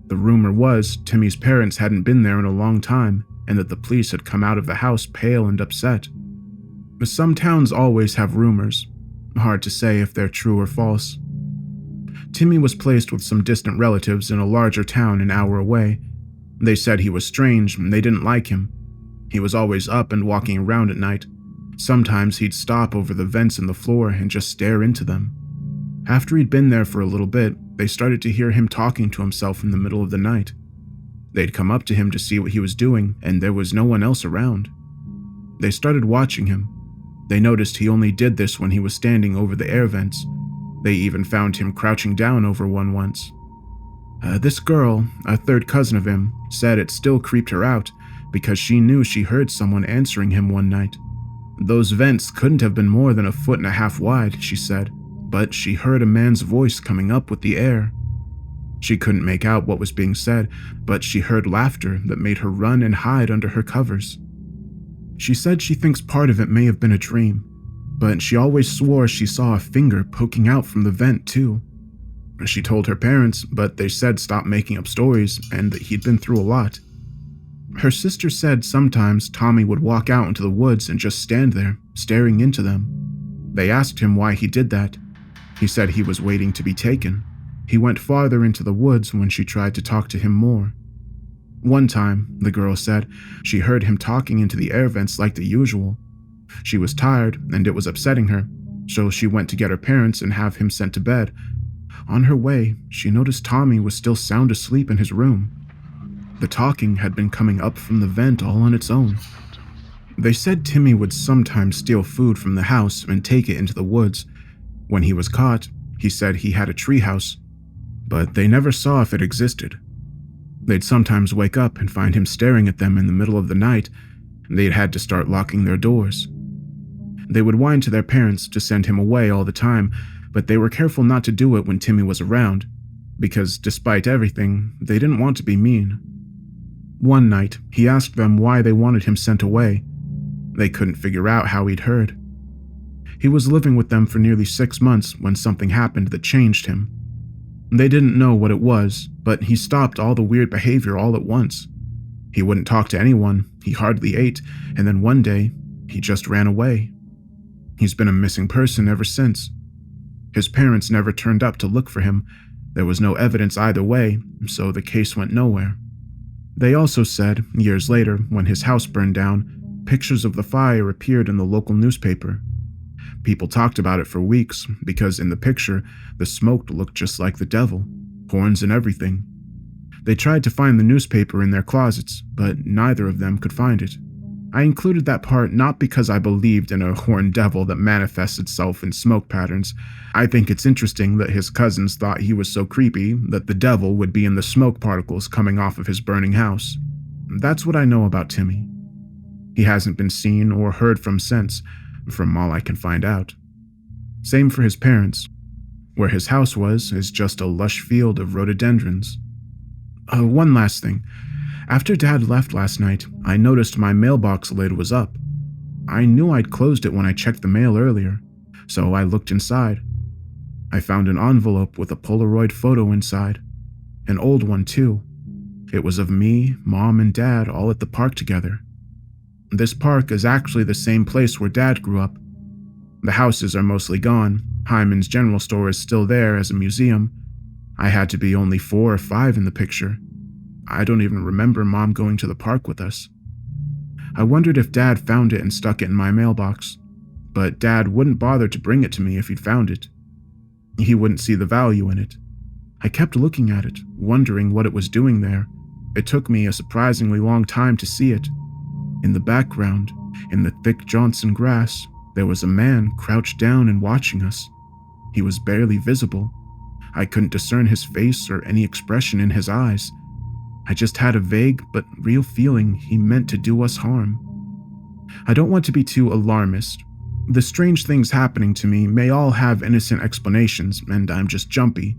The rumor was Timmy's parents hadn't been there in a long time, and that the police had come out of the house pale and upset. But some towns always have rumors. Hard to say if they're true or false. Timmy was placed with some distant relatives in a larger town an hour away. They said he was strange and they didn't like him. He was always up and walking around at night. Sometimes he'd stop over the vents in the floor and just stare into them. After he'd been there for a little bit, they started to hear him talking to himself in the middle of the night. They'd come up to him to see what he was doing, and there was no one else around. They started watching him. They noticed he only did this when he was standing over the air vents. They even found him crouching down over one once. This girl, a third cousin of him, said it still creeped her out because she knew she heard someone answering him one night. Those vents couldn't have been more than 1.5 feet wide, she said, but she heard a man's voice coming up with the air. She couldn't make out what was being said, but she heard laughter that made her run and hide under her covers. She said she thinks part of it may have been a dream, but she always swore she saw a finger poking out from the vent too. She told her parents, but they said stop making up stories and that he'd been through a lot. Her sister said sometimes Tommy would walk out into the woods and just stand there, staring into them. They asked him why he did that. He said he was waiting to be taken. He went farther into the woods when she tried to talk to him more. One time, the girl said, she heard him talking into the air vents like the usual. She was tired and it was upsetting her, so she went to get her parents and have him sent to bed. On her way, she noticed Tommy was still sound asleep in his room. The talking had been coming up from the vent all on its own. They said Timmy would sometimes steal food from the house and take it into the woods. When he was caught, he said he had a treehouse, but they never saw if it existed. They'd sometimes wake up and find him staring at them in the middle of the night, and they'd had to start locking their doors. They would whine to their parents to send him away all the time, but they were careful not to do it when Timmy was around, because despite everything, they didn't want to be mean. One night, he asked them why they wanted him sent away. They couldn't figure out how he'd heard. He was living with them for nearly 6 months when something happened that changed him. They didn't know what it was, but he stopped all the weird behavior all at once. He wouldn't talk to anyone, he hardly ate, and then one day, he just ran away. He's been a missing person ever since. His parents never turned up to look for him. There was no evidence either way, so the case went nowhere. They also said, years later, when his house burned down, pictures of the fire appeared in the local newspaper. People talked about it for weeks because in the picture, the smoke looked just like the devil, horns and everything. They tried to find the newspaper in their closets, but neither of them could find it. I included that part not because I believed in a horned devil that manifests itself in smoke patterns. I think it's interesting that his cousins thought he was so creepy that the devil would be in the smoke particles coming off of his burning house. That's what I know about Timmy. He hasn't been seen or heard from since, from all I can find out. Same for his parents. Where his house was is just a lush field of rhododendrons. One last thing. After Dad left last night, I noticed my mailbox lid was up. I knew I'd closed it when I checked the mail earlier, so I looked inside. I found an envelope with a Polaroid photo inside. An old one, too. It was of me, Mom, and Dad all at the park together. This park is actually the same place where Dad grew up. The houses are mostly gone. Hyman's general store is still there as a museum. I had to be only 4 or 5 in the picture. I don't even remember Mom going to the park with us. I wondered if Dad found it and stuck it in my mailbox, but Dad wouldn't bother to bring it to me if he'd found it. He wouldn't see the value in it. I kept looking at it, wondering what it was doing there. It took me a surprisingly long time to see it. In the background, in the thick Johnson grass, there was a man crouched down and watching us. He was barely visible. I couldn't discern his face or any expression in his eyes. I just had a vague but real feeling he meant to do us harm. I don't want to be too alarmist. The strange things happening to me may all have innocent explanations, and I'm just jumpy.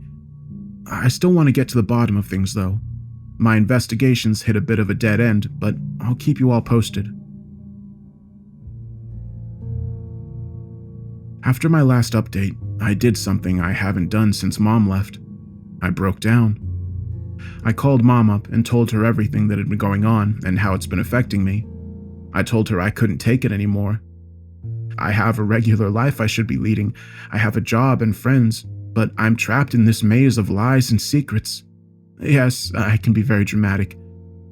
I still want to get to the bottom of things, though. My investigations hit a bit of a dead end, but I'll keep you all posted. After my last update, I did something I haven't done since Mom left. I broke down. I called Mom up and told her everything that had been going on and how it's been affecting me. I told her I couldn't take it anymore. I have a regular life I should be leading. I have a job and friends, but I'm trapped in this maze of lies and secrets. Yes, I can be very dramatic.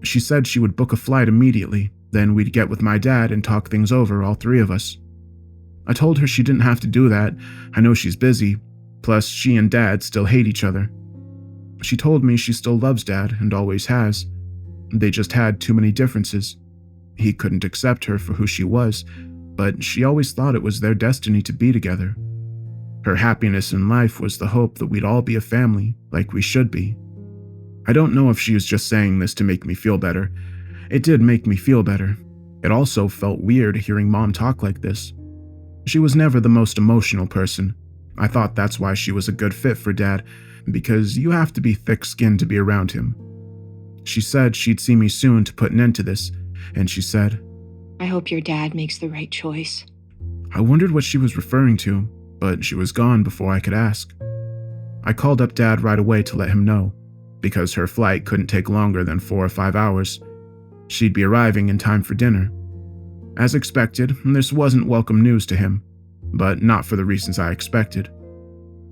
She said she would book a flight immediately, then we'd get with my dad and talk things over, all 3 of us. I told her she didn't have to do that. I know she's busy, plus she and Dad still hate each other. She told me she still loves Dad and always has. They just had too many differences. He couldn't accept her for who she was, but she always thought it was their destiny to be together. Her happiness in life was the hope that we'd all be a family, like we should be. I don't know if she was just saying this to make me feel better. It did make me feel better. It also felt weird hearing Mom talk like this. She was never the most emotional person. I thought that's why she was a good fit for Dad, because you have to be thick-skinned to be around him. She said she'd see me soon to put an end to this, and she said, I hope your dad makes the right choice. I wondered what she was referring to, but she was gone before I could ask. I called up Dad right away to let him know, because her flight couldn't take longer than 4 or 5 hours. She'd be arriving in time for dinner. As expected, this wasn't welcome news to him, but not for the reasons I expected.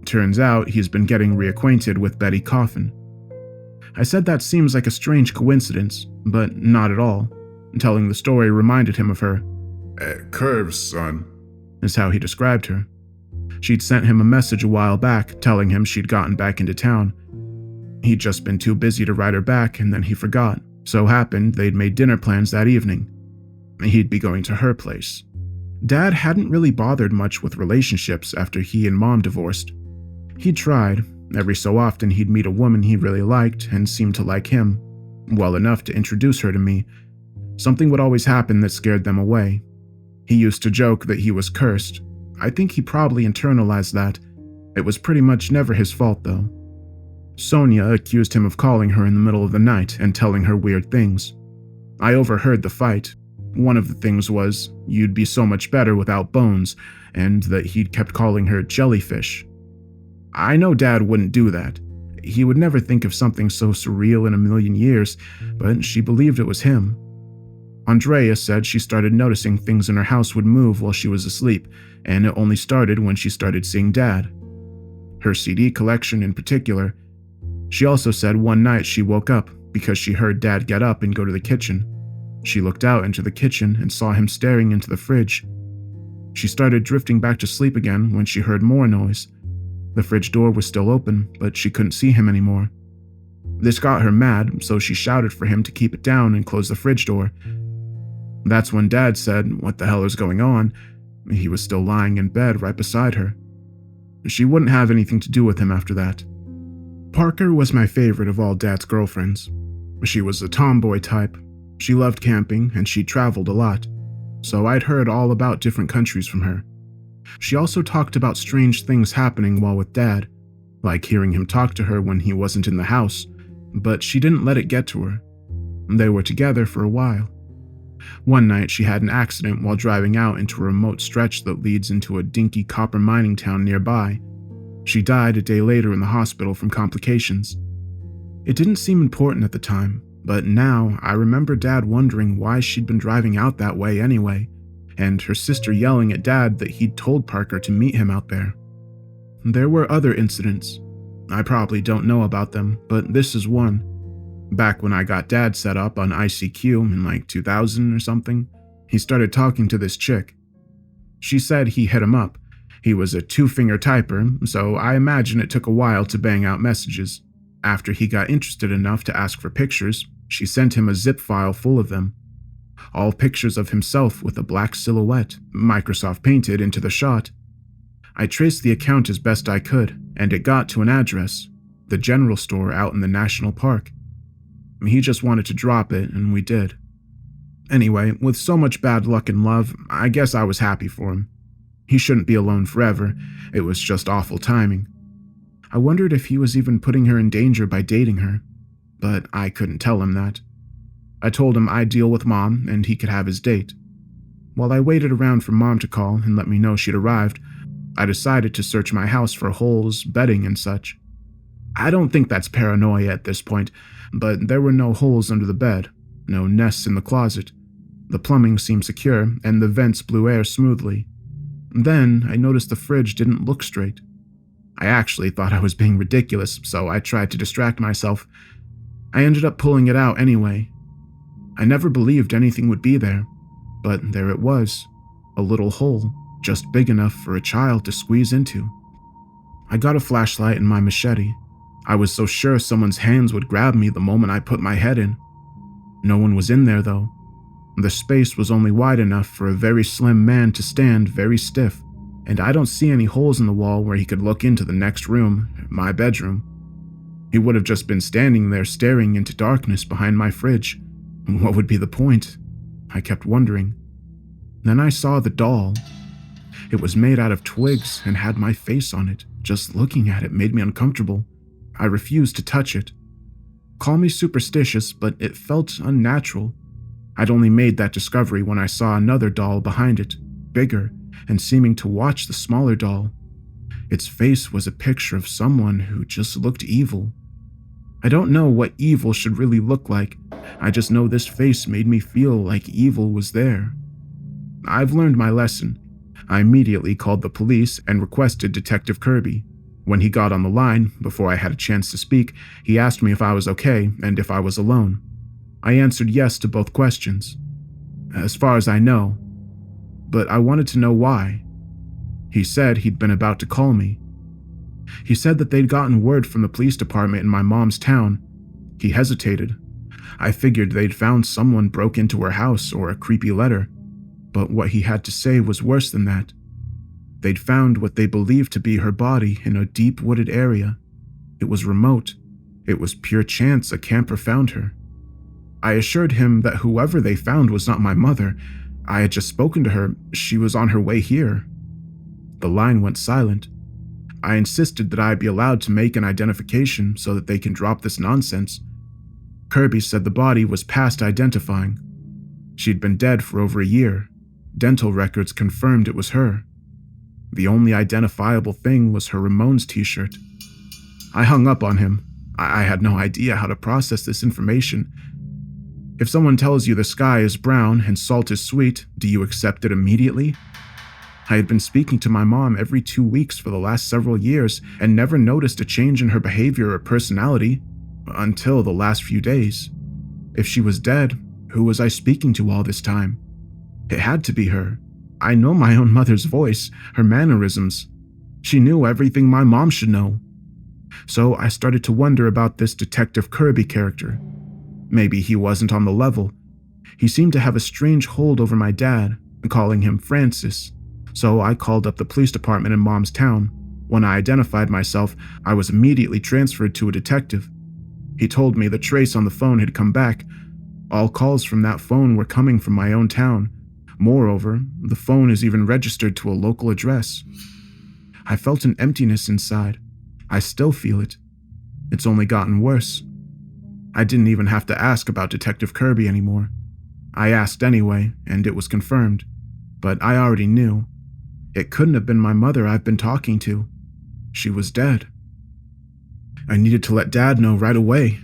Turns out he's been getting reacquainted with Betty Coffin. I said that seems like a strange coincidence, but not at all. Telling the story reminded him of her. Curves, son, is how he described her. She'd sent him a message a while back telling him she'd gotten back into town. He'd just been too busy to write her back, and then he forgot. So happened they'd made dinner plans that evening. He'd be going to her place. Dad hadn't really bothered much with relationships after he and Mom divorced. He tried. Every so often he'd meet a woman he really liked and seemed to like him, well enough to introduce her to me. Something would always happen that scared them away. He used to joke that he was cursed. I think he probably internalized that. It was pretty much never his fault, though. Sonia accused him of calling her in the middle of the night and telling her weird things. I overheard the fight. One of the things was, you'd be so much better without bones, and that he'd kept calling her jellyfish. I know Dad wouldn't do that. He would never think of something so surreal in a million years, but she believed it was him. Andrea said she started noticing things in her house would move while she was asleep, and it only started when she started seeing Dad. Her CD collection in particular. She also said one night she woke up because she heard Dad get up and go to the kitchen. She looked out into the kitchen and saw him staring into the fridge. She started drifting back to sleep again when she heard more noise. The fridge door was still open, but she couldn't see him anymore. This got her mad, so she shouted for him to keep it down and close the fridge door. That's when Dad said, "What the hell is going on?" He was still lying in bed right beside her. She wouldn't have anything to do with him after that. Parker was my favorite of all Dad's girlfriends. She was a tomboy type. She loved camping, and she traveled a lot, so I'd heard all about different countries from her. She also talked about strange things happening while with Dad, like hearing him talk to her when he wasn't in the house, but she didn't let it get to her. They were together for a while. One night she had an accident while driving out into a remote stretch that leads into a dinky copper mining town nearby. She died a day later in the hospital from complications. It didn't seem important at the time, but now I remember Dad wondering why she'd been driving out that way anyway, and her sister yelling at Dad that he'd told Parker to meet him out there. There were other incidents. I probably don't know about them, but this is one. Back when I got Dad set up on ICQ in like 2000 or something, he started talking to this chick. She said he hit him up. He was a 2-finger typer, so I imagine it took a while to bang out messages. After he got interested enough to ask for pictures, she sent him a zip file full of them. All pictures of himself with a black silhouette, Microsoft painted into the shot. I traced the account as best I could, and it got to an address, the general store out in the national park. He just wanted to drop it, and we did. Anyway, with so much bad luck and love, I guess I was happy for him. He shouldn't be alone forever. It was just awful timing. I wondered if he was even putting her in danger by dating her, but I couldn't tell him that. I told him I'd deal with Mom and he could have his date. While I waited around for Mom to call and let me know she'd arrived, I decided to search my house for holes, bedding, and such. I don't think that's paranoia at this point, but there were no holes under the bed, no nests in the closet. The plumbing seemed secure, and the vents blew air smoothly. Then I noticed the fridge didn't look straight. I actually thought I was being ridiculous, so I tried to distract myself. I ended up pulling it out anyway. I never believed anything would be there, but there it was, a little hole, just big enough for a child to squeeze into. I got a flashlight and my machete. I was so sure someone's hands would grab me the moment I put my head in. No one was in there, though. The space was only wide enough for a very slim man to stand very stiff, and I don't see any holes in the wall where he could look into the next room, my bedroom. He would have just been standing there staring into darkness behind my fridge. What would be the point? I kept wondering. Then I saw the doll. It was made out of twigs and had my face on it. Just looking at it made me uncomfortable. I refused to touch it. Call me superstitious, but it felt unnatural. I'd only made that discovery when I saw another doll behind it, bigger, and seeming to watch the smaller doll. Its face was a picture of someone who just looked evil. I don't know what evil should really look like. I just know this face made me feel like evil was there. I've learned my lesson. I immediately called the police and requested Detective Kirby. When he got on the line, before I had a chance to speak, he asked me if I was okay and if I was alone. I answered yes to both questions. As far as I know. But I wanted to know why. He said he'd been about to call me. He said that they'd gotten word from the police department in my mom's town. He hesitated. I figured they'd found someone broke into her house or a creepy letter. But what he had to say was worse than that. They'd found what they believed to be her body in a deep wooded area. It was remote. It was pure chance a camper found her. I assured him that whoever they found was not my mother. I had just spoken to her. She was on her way here. The line went silent. I insisted that I be allowed to make an identification so that they can drop this nonsense. Kirby said the body was past identifying. She'd been dead for over a year. Dental records confirmed it was her. The only identifiable thing was her Ramones t-shirt. I hung up on him. I had no idea how to process this information. If someone tells you the sky is brown and salt is sweet, do you accept it immediately? I had been speaking to my mom every 2 weeks for the last several years and never noticed a change in her behavior or personality until the last few days. If she was dead, who was I speaking to all this time? It had to be her. I know my own mother's voice, her mannerisms. She knew everything my mom should know. So I started to wonder about this Detective Kirby character. Maybe he wasn't on the level. He seemed to have a strange hold over my dad, calling him Francis. So I called up the police department in Mom's town. When I identified myself, I was immediately transferred to a detective. He told me the trace on the phone had come back. All calls from that phone were coming from my own town. Moreover, the phone is even registered to a local address. I felt an emptiness inside. I still feel it. It's only gotten worse. I didn't even have to ask about Detective Kirby anymore. I asked anyway, and it was confirmed. But I already knew. It couldn't have been my mother I've been talking to. She was dead. I needed to let Dad know right away.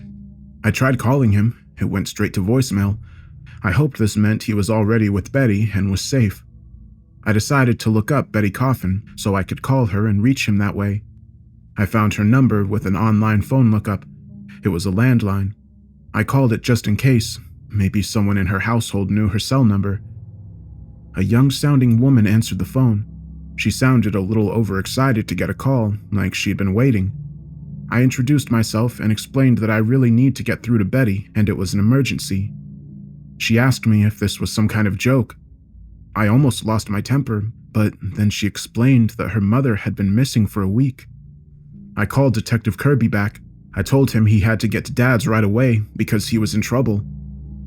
I tried calling him. It went straight to voicemail. I hoped this meant he was already with Betty and was safe. I decided to look up Betty Coffin so I could call her and reach him that way. I found her number with an online phone lookup. It was a landline. I called it just in case. Maybe someone in her household knew her cell number. A young-sounding woman answered the phone. She sounded a little overexcited to get a call, like she'd been waiting. I introduced myself and explained that I really need to get through to Betty and it was an emergency. She asked me if this was some kind of joke. I almost lost my temper, but then she explained that her mother had been missing for a week. I called Detective Kirby back. I told him he had to get to Dad's right away because he was in trouble.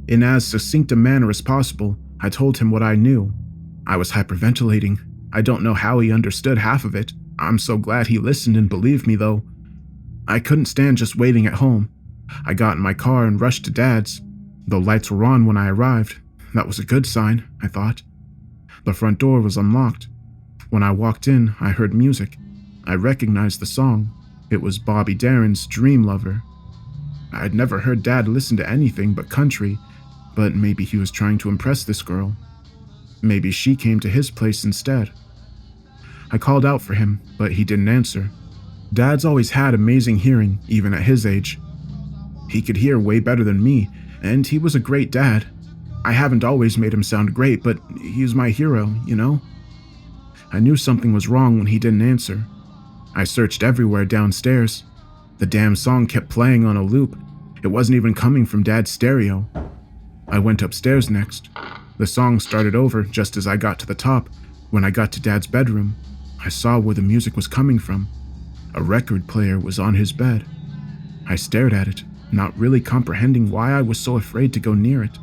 In as succinct a manner as possible, I told him what I knew. I was hyperventilating. I don't know how he understood half of it. I'm so glad he listened and believed me, though. I couldn't stand just waiting at home. I got in my car and rushed to Dad's. The lights were on when I arrived. That was a good sign, I thought. The front door was unlocked. When I walked in, I heard music. I recognized the song. It was Bobby Darin's Dream Lover. I'd never heard Dad listen to anything but country, but maybe he was trying to impress this girl. Maybe she came to his place instead. I called out for him, but he didn't answer. Dad's always had amazing hearing, even at his age. He could hear way better than me, and he was a great dad. I haven't always made him sound great, but he's my hero, you know? I knew something was wrong when he didn't answer. I searched everywhere downstairs. The damn song kept playing on a loop. It wasn't even coming from Dad's stereo. I went upstairs next. The song started over just as I got to the top. When I got to Dad's bedroom, I saw where the music was coming from. A record player was on his bed. I stared at it, not really comprehending why I was so afraid to go near it.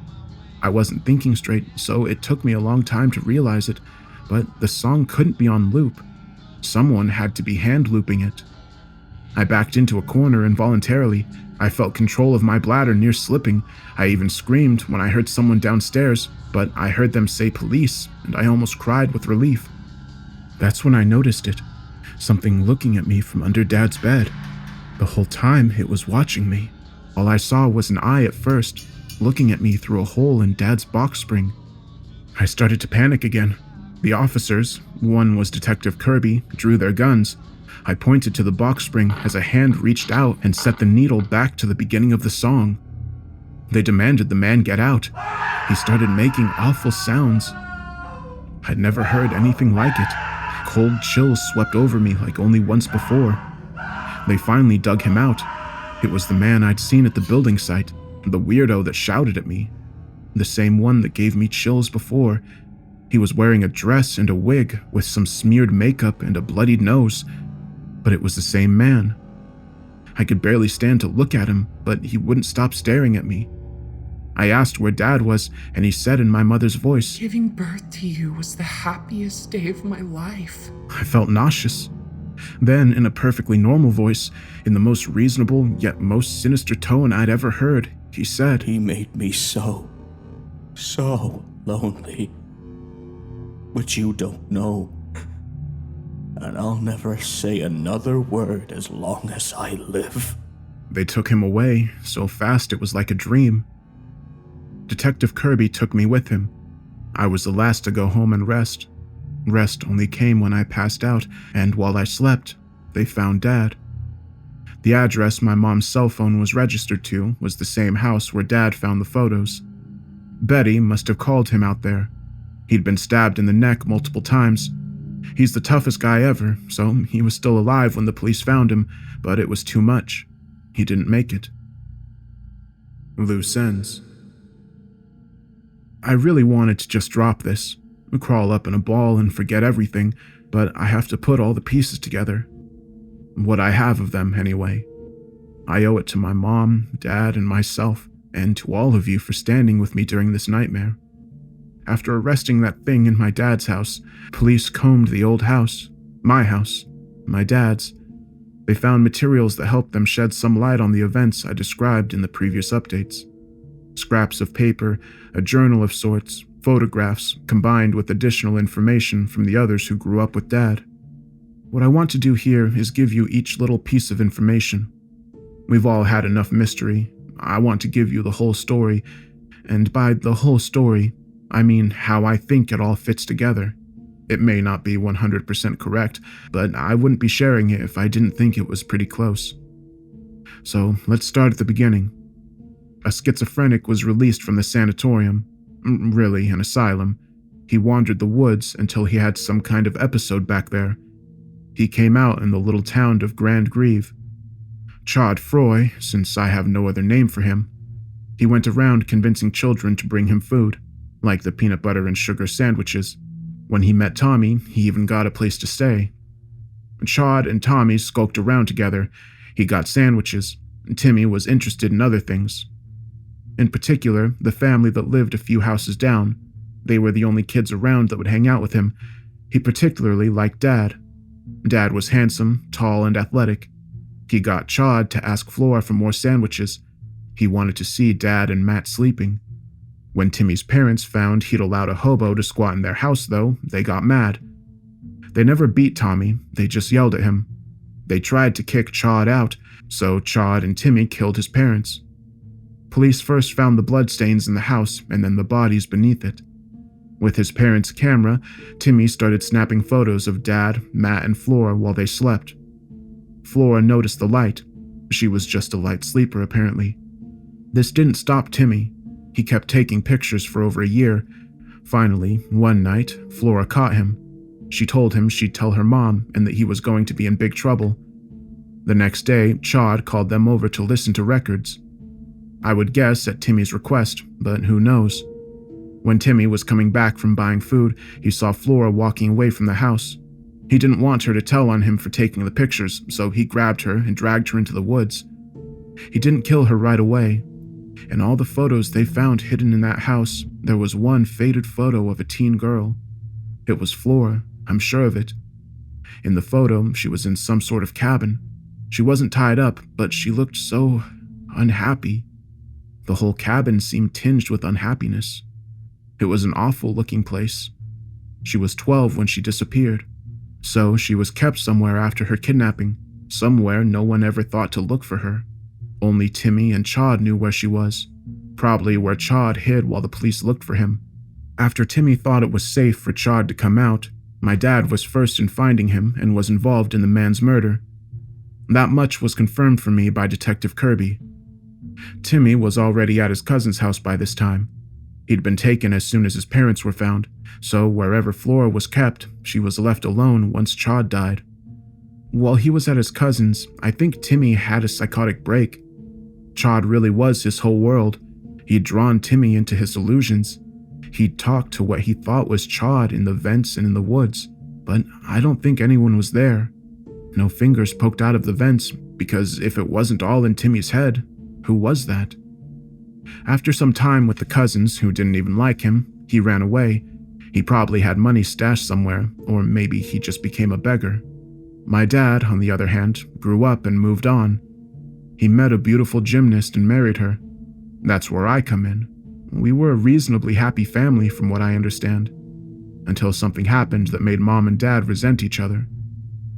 I wasn't thinking straight, so it took me a long time to realize it, but the song couldn't be on loop. Someone had to be hand looping it. I backed into a corner involuntarily. I felt control of my bladder near slipping. I even screamed when I heard someone downstairs, but I heard them say police, and I almost cried with relief. That's when I noticed it. Something looking at me from under Dad's bed. The whole time it was watching me. All I saw was an eye at first, looking at me through a hole in Dad's box spring. I started to panic again. The officers, one was Detective Kirby, drew their guns. I pointed to the box spring as a hand reached out and set the needle back to the beginning of the song. They demanded the man get out. He started making awful sounds. I'd never heard anything like it. Cold chills swept over me like only once before. They finally dug him out. It was the man I'd seen at the building site, the weirdo that shouted at me. The same one that gave me chills before. He was wearing a dress and a wig with some smeared makeup and a bloodied nose, but it was the same man. I could barely stand to look at him, but he wouldn't stop staring at me. I asked where Dad was, and he said in my mother's voice, "Giving birth to you was the happiest day of my life." I felt nauseous. Then, in a perfectly normal voice, in the most reasonable yet most sinister tone I'd ever heard, he said, "He made me so lonely. But you don't know. And I'll never say another word as long as I live." They took him away, so fast it was like a dream. Detective Kirby took me with him. I was the last to go home and rest. Rest only came when I passed out, and while I slept, they found Dad. The address my mom's cell phone was registered to was the same house where Dad found the photos. Betty must have called him out there. He'd been stabbed in the neck multiple times. He's the toughest guy ever, so he was still alive when the police found him, but it was too much. He didn't make it. Loose ends. I really wanted to just drop this, crawl up in a ball and forget everything, but I have to put all the pieces together. What I have of them, anyway. I owe it to my mom, Dad, and myself, and to all of you for standing with me during this nightmare. After arresting that thing in my dad's house, police combed the old house, my dad's. They found materials that helped them shed some light on the events I described in the previous updates. Scraps of paper, a journal of sorts, photographs, combined with additional information from the others who grew up with Dad. What I want to do here is give you each little piece of information. We've all had enough mystery. I want to give you the whole story, and by the whole story, I mean how I think it all fits together. It may not be 100% correct, but I wouldn't be sharing it if I didn't think it was pretty close. So let's start at the beginning. A schizophrenic was released from the sanatorium, really an asylum. He wandered the woods until he had some kind of episode back there. He came out in the little town of Grand Grieve. Chad Froy, since I have no other name for him. He went around convincing children to bring him food, like the peanut butter and sugar sandwiches. When he met Tommy, he even got a place to stay. Chad and Tommy skulked around together. He got sandwiches. Timmy was interested in other things. In particular, the family that lived a few houses down. They were the only kids around that would hang out with him. He particularly liked Dad. Dad was handsome, tall, and athletic. He got Chad to ask Flora for more sandwiches. He wanted to see Dad and Matt sleeping. When Timmy's parents found he'd allowed a hobo to squat in their house, though, they got mad. They never beat Tommy, they just yelled at him. They tried to kick Chad out, so Chad and Timmy killed his parents. Police first found the bloodstains in the house and then the bodies beneath it. With his parents' camera, Timmy started snapping photos of Dad, Matt, and Flora while they slept. Flora noticed the light. She was just a light sleeper, apparently. This didn't stop Timmy. He kept taking pictures for over a year. Finally, one night, Flora caught him. She told him she'd tell her mom and that he was going to be in big trouble. The next day, Chad called them over to listen to records. I would guess at Timmy's request, but who knows. When Timmy was coming back from buying food, he saw Flora walking away from the house. He didn't want her to tell on him for taking the pictures, so he grabbed her and dragged her into the woods. He didn't kill her right away. In all the photos they found hidden in that house, there was one faded photo of a teen girl. It was Flora, I'm sure of it. In the photo, she was in some sort of cabin. She wasn't tied up, but she looked so unhappy. The whole cabin seemed tinged with unhappiness. It was an awful-looking place. She was 12 when she disappeared, so she was kept somewhere after her kidnapping, somewhere no one ever thought to look for her. Only Timmy and Chad knew where she was, probably where Chad hid while the police looked for him. After Timmy thought it was safe for Chad to come out, my dad was first in finding him and was involved in the man's murder. That much was confirmed for me by Detective Kirby. Timmy was already at his cousin's house by this time. He'd been taken as soon as his parents were found, so wherever Flora was kept, she was left alone once Chad died. While he was at his cousin's, I think Timmy had a psychotic break. Chad really was his whole world. He'd drawn Timmy into his illusions. He'd talked to what he thought was Chad in the vents and in the woods, but I don't think anyone was there. No fingers poked out of the vents, because if it wasn't all in Timmy's head, who was that? After some time with the cousins who didn't even like him, he ran away. He probably had money stashed somewhere, or maybe he just became a beggar. My dad, on the other hand, grew up and moved on. He met a beautiful gymnast and married her. That's where I come in. We were a reasonably happy family from what I understand, until something happened that made Mom and Dad resent each other.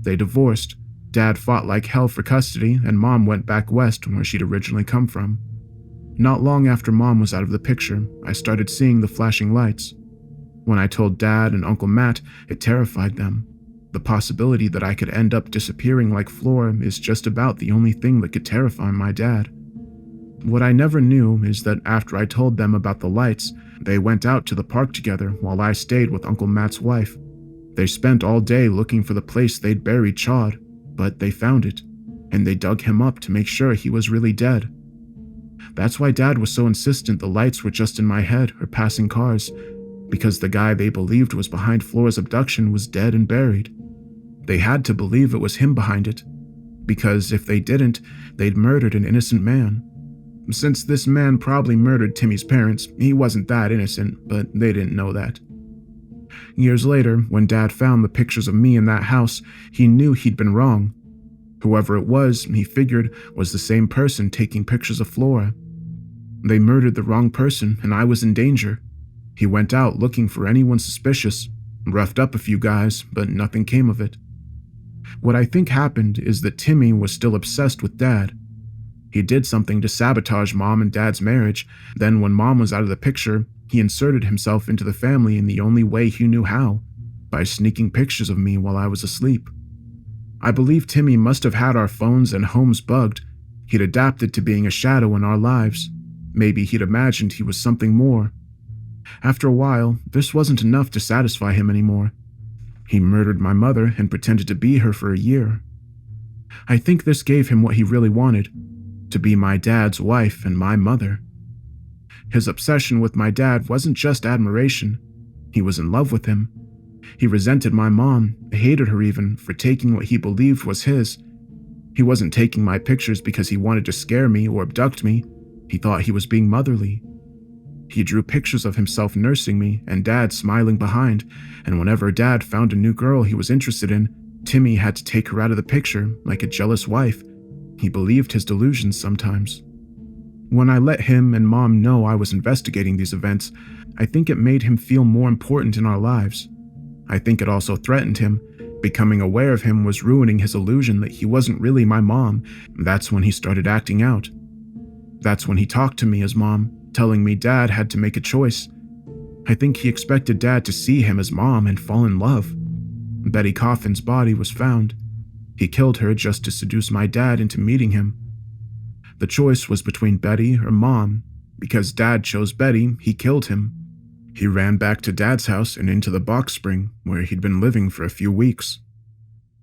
They divorced. Dad fought like hell for custody, and Mom went back west where she'd originally come from. Not long after Mom was out of the picture, I started seeing the flashing lights. When I told Dad and Uncle Matt, it terrified them. The possibility that I could end up disappearing like Flora is just about the only thing that could terrify my dad. What I never knew is that after I told them about the lights, they went out to the park together while I stayed with Uncle Matt's wife. They spent all day looking for the place they'd buried Chad, but they found it, and they dug him up to make sure he was really dead. That's why Dad was so insistent the lights were just in my head or passing cars, because the guy they believed was behind Flora's abduction was dead and buried. They had to believe it was him behind it, because if they didn't, they'd murdered an innocent man. Since this man probably murdered Timmy's parents, he wasn't that innocent, but they didn't know that. Years later, when Dad found the pictures of me in that house, he knew he'd been wrong. Whoever it was, he figured, was the same person taking pictures of Flora. They murdered the wrong person, and I was in danger. He went out looking for anyone suspicious, roughed up a few guys, but nothing came of it. What I think happened is that Timmy was still obsessed with Dad. He did something to sabotage Mom and Dad's marriage. Then when Mom was out of the picture, he inserted himself into the family in the only way he knew how, by sneaking pictures of me while I was asleep. I believe Timmy must have had our phones and homes bugged. He'd adapted to being a shadow in our lives. Maybe he'd imagined he was something more. After a while, this wasn't enough to satisfy him anymore. He murdered my mother and pretended to be her for a year. I think this gave him what he really wanted, to be my dad's wife and my mother. His obsession with my dad wasn't just admiration. He was in love with him. He resented my mom, hated her even, for taking what he believed was his. He wasn't taking my pictures because he wanted to scare me or abduct me. He thought he was being motherly. He drew pictures of himself nursing me and Dad smiling behind, and whenever Dad found a new girl he was interested in, Timmy had to take her out of the picture like a jealous wife. He believed his delusions sometimes. When I let him and Mom know I was investigating these events, I think it made him feel more important in our lives. I think it also threatened him. Becoming aware of him was ruining his illusion that he wasn't really my mom. That's when he started acting out. That's when he talked to me as Mom, telling me Dad had to make a choice. I think he expected Dad to see him as Mom and fall in love. Betty Coffin's body was found. He killed her just to seduce my dad into meeting him. The choice was between Betty or Mom. Because Dad chose Betty, he killed him. He ran back to Dad's house and into the box spring, where he'd been living for a few weeks.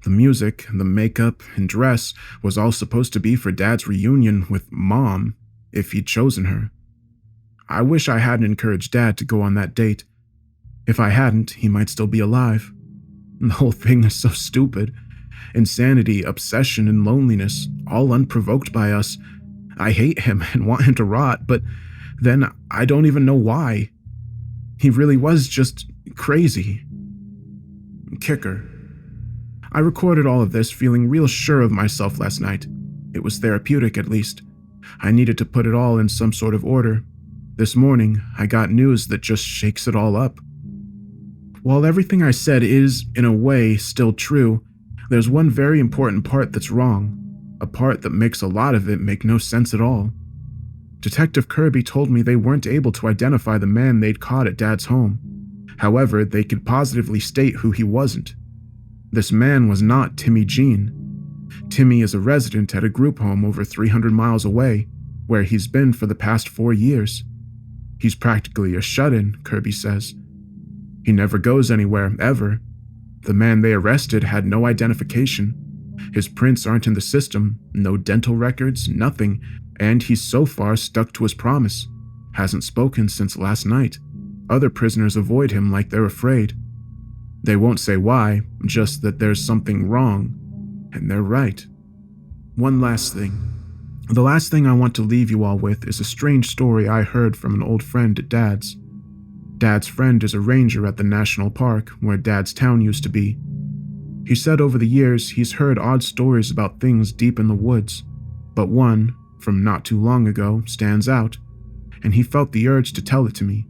The music, the makeup, and dress was all supposed to be for Dad's reunion with Mom, if he'd chosen her. I wish I hadn't encouraged Dad to go on that date. If I hadn't, he might still be alive. The whole thing is so stupid. Insanity, obsession, and loneliness, all unprovoked by us. I hate him and want him to rot, but then I don't even know why. He really was just crazy. Kicker. I recorded all of this feeling real sure of myself last night. It was therapeutic, at least. I needed to put it all in some sort of order. This morning, I got news that just shakes it all up. While everything I said is, in a way, still true, there's one very important part that's wrong. A part that makes a lot of it make no sense at all. Detective Kirby told me they weren't able to identify the man they'd caught at Dad's home. However, they could positively state who he wasn't. This man was not Timmy Jean. Timmy is a resident at a group home over 300 miles away, where he's been for the past 4 years. He's practically a shut-in, Kirby says. He never goes anywhere, ever. The man they arrested had no identification. His prints aren't in the system, no dental records, nothing, and he's so far stuck to his promise. Hasn't spoken since last night. Other prisoners avoid him like they're afraid. They won't say why, just that there's something wrong. And they're right. One last thing. The last thing I want to leave you all with is a strange story I heard from an old friend at Dad's. Dad's friend is a ranger at the national park where Dad's town used to be. He said over the years he's heard odd stories about things deep in the woods, but one, from not too long ago, stands out, and he felt the urge to tell it to me.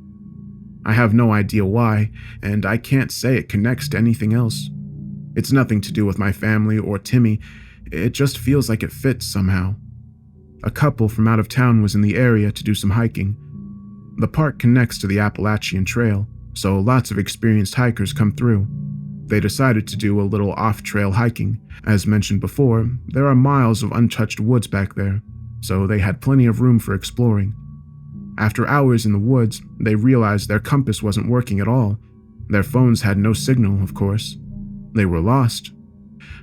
I have no idea why, and I can't say it connects to anything else. It's nothing to do with my family or Timmy, it just feels like it fits somehow. A couple from out of town was in the area to do some hiking. The park connects to the Appalachian Trail, so lots of experienced hikers come through. They decided to do a little off-trail hiking. As mentioned before, there are miles of untouched woods back there, so they had plenty of room for exploring. After hours in the woods, they realized their compass wasn't working at all. Their phones had no signal, of course. They were lost.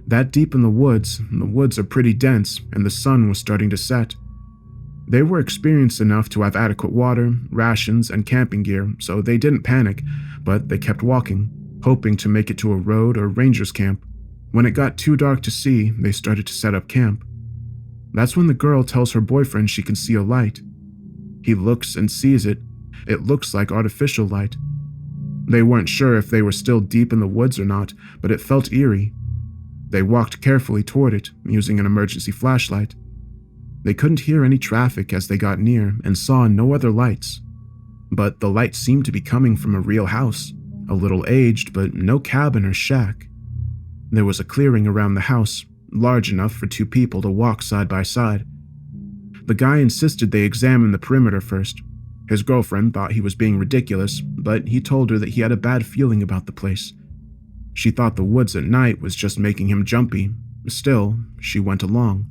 That deep in the woods are pretty dense, and the sun was starting to set. They were experienced enough to have adequate water, rations, and camping gear, so they didn't panic, but they kept walking, hoping to make it to a road or ranger's camp. When it got too dark to see, they started to set up camp. That's when the girl tells her boyfriend she can see a light. He looks and sees it. It looks like artificial light. They weren't sure if they were still deep in the woods or not, but it felt eerie. They walked carefully toward it, using an emergency flashlight. They couldn't hear any traffic as they got near and saw no other lights. But the light seemed to be coming from a real house, a little aged but no cabin or shack. There was a clearing around the house, large enough for 2 people to walk side by side. The guy insisted they examine the perimeter first. His girlfriend thought he was being ridiculous, but he told her that he had a bad feeling about the place. She thought the woods at night was just making him jumpy. Still, she went along.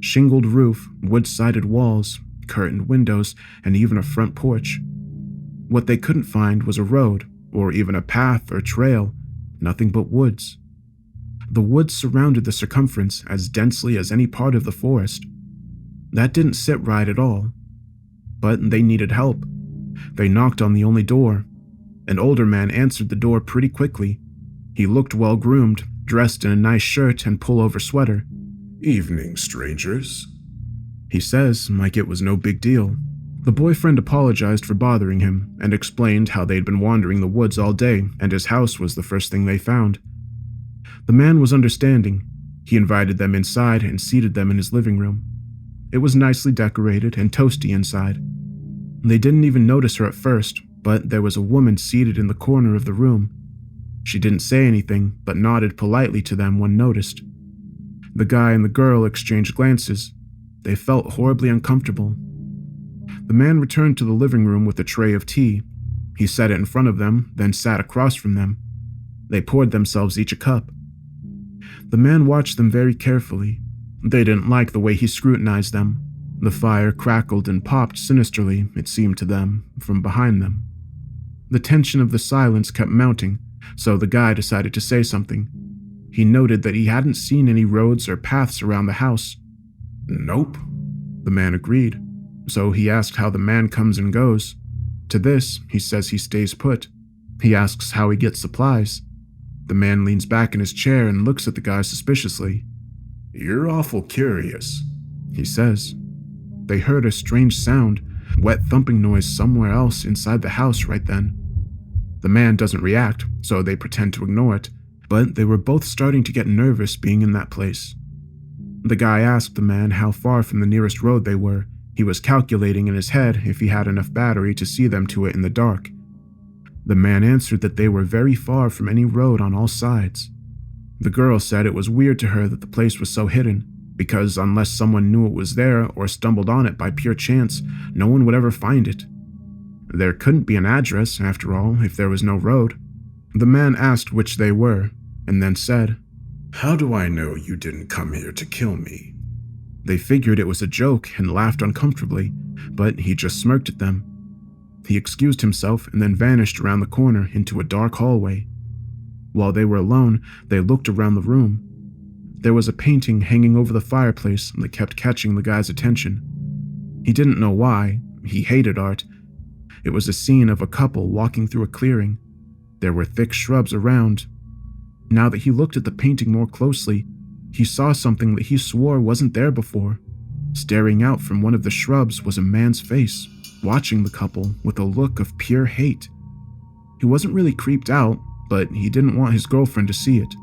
Shingled roof, wood-sided walls, curtained windows, and even a front porch. What they couldn't find was a road, or even a path or trail, nothing but woods. The woods surrounded the circumference as densely as any part of the forest. That didn't sit right at all. But they needed help. They knocked on the only door. An older man answered the door pretty quickly. He looked well-groomed, dressed in a nice shirt and pullover sweater. "Evening, strangers," he says, like it was no big deal. The boyfriend apologized for bothering him and explained how they'd been wandering the woods all day and his house was the first thing they found. The man was understanding. He invited them inside and seated them in his living room. It was nicely decorated and toasty inside. They didn't even notice her at first, but there was a woman seated in the corner of the room. She didn't say anything, but nodded politely to them when noticed. The guy and the girl exchanged glances. They felt horribly uncomfortable. The man returned to the living room with a tray of tea. He set it in front of them, then sat across from them. They poured themselves each a cup. The man watched them very carefully. They didn't like the way he scrutinized them. The fire crackled and popped sinisterly, it seemed to them, from behind them. The tension of the silence kept mounting, so the guy decided to say something. He noted that he hadn't seen any roads or paths around the house. "Nope," the man agreed, so he asked how the man comes and goes. To this, he says he stays put. He asks how he gets supplies. The man leans back in his chair and looks at the guy suspiciously. "You're awful curious," he says. They heard a strange sound, wet thumping noise somewhere else inside the house right then. The man doesn't react, so they pretend to ignore it, but they were both starting to get nervous being in that place. The guy asked the man how far from the nearest road they were. He was calculating in his head if he had enough battery to see them to it in the dark. The man answered that they were very far from any road on all sides. The girl said it was weird to her that the place was so hidden, because unless someone knew it was there or stumbled on it by pure chance, no one would ever find it. There couldn't be an address, after all, if there was no road. The man asked which they were, and then said, "How do I know you didn't come here to kill me?" They figured it was a joke and laughed uncomfortably, but he just smirked at them. He excused himself and then vanished around the corner into a dark hallway. While they were alone, they looked around the room. There was a painting hanging over the fireplace that kept catching the guy's attention. He didn't know why. He hated art. It was a scene of a couple walking through a clearing. There were thick shrubs around. Now that he looked at the painting more closely, he saw something that he swore wasn't there before. Staring out from one of the shrubs was a man's face, watching the couple with a look of pure hate. He wasn't really creeped out, but he didn't want his girlfriend to see it.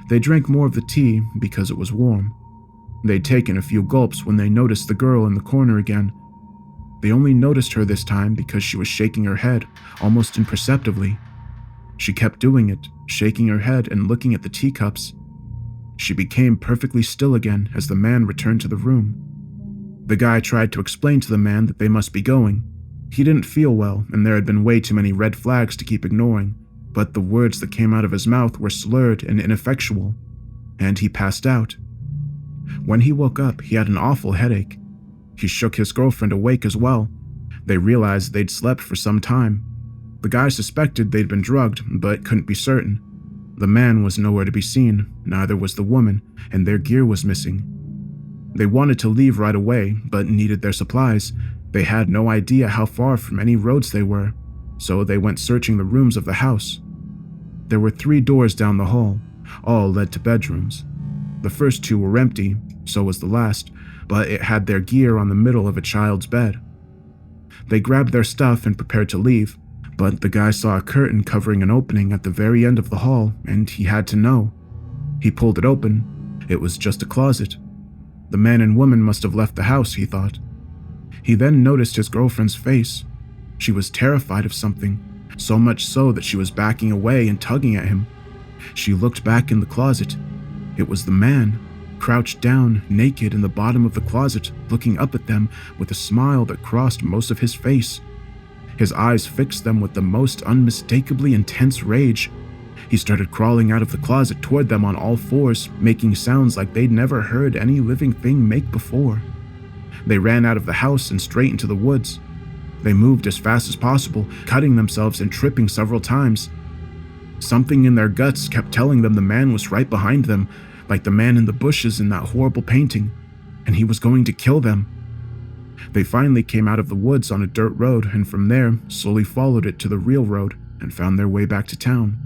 They drank more of the tea because it was warm. They'd taken a few gulps when they noticed the girl in the corner again. They only noticed her this time because she was shaking her head, almost imperceptibly. She kept doing it, shaking her head and looking at the teacups. She became perfectly still again as the man returned to the room. The guy tried to explain to the man that they must be going. He didn't feel well, and there had been way too many red flags to keep ignoring, but the words that came out of his mouth were slurred and ineffectual, and he passed out. When he woke up, he had an awful headache. He shook his girlfriend awake as well. They realized they'd slept for some time. The guy suspected they'd been drugged, but couldn't be certain. The man was nowhere to be seen, neither was the woman, and their gear was missing. They wanted to leave right away, but needed their supplies. They had no idea how far from any roads they were, so they went searching the rooms of the house. There were 3 doors down the hall, all led to bedrooms. The first 2 were empty, so was the last, but it had their gear on the middle of a child's bed. They grabbed their stuff and prepared to leave, but the guy saw a curtain covering an opening at the very end of the hall, and he had to know. He pulled it open. It was just a closet. The man and woman must have left the house, he thought. He then noticed his girlfriend's face. She was terrified of something, so much so that she was backing away and tugging at him. She looked back in the closet. It was the man, crouched down, naked in the bottom of the closet, looking up at them with a smile that crossed most of his face. His eyes fixed them with the most unmistakably intense rage. He started crawling out of the closet toward them on all 4s, making sounds like they'd never heard any living thing make before. They ran out of the house and straight into the woods. They moved as fast as possible, cutting themselves and tripping several times. Something in their guts kept telling them the man was right behind them, like the man in the bushes in that horrible painting, and he was going to kill them. They finally came out of the woods on a dirt road, and from there slowly followed it to the real road and found their way back to town.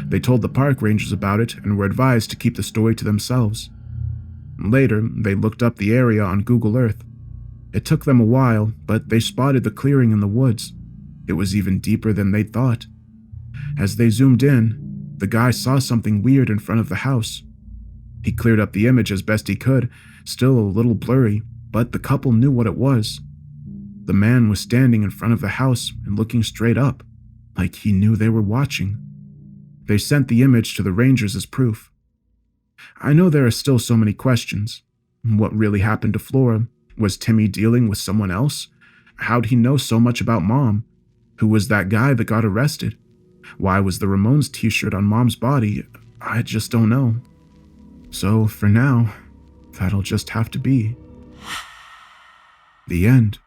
They told the park rangers about it and were advised to keep the story to themselves. Later, they looked up the area on Google Earth. It took them a while, but they spotted the clearing in the woods. It was even deeper than they'd thought. As they zoomed in, the guy saw something weird in front of the house. He cleared up the image as best he could, still a little blurry, but the couple knew what it was. The man was standing in front of the house and looking straight up, like he knew they were watching. They sent the image to the rangers as proof. I know there are still so many questions. What really happened to Flora? Was Timmy dealing with someone else? How'd he know so much about Mom? Who was that guy that got arrested? Why was the Ramones t-shirt on Mom's body? I just don't know. So, for now, that'll just have to be the end.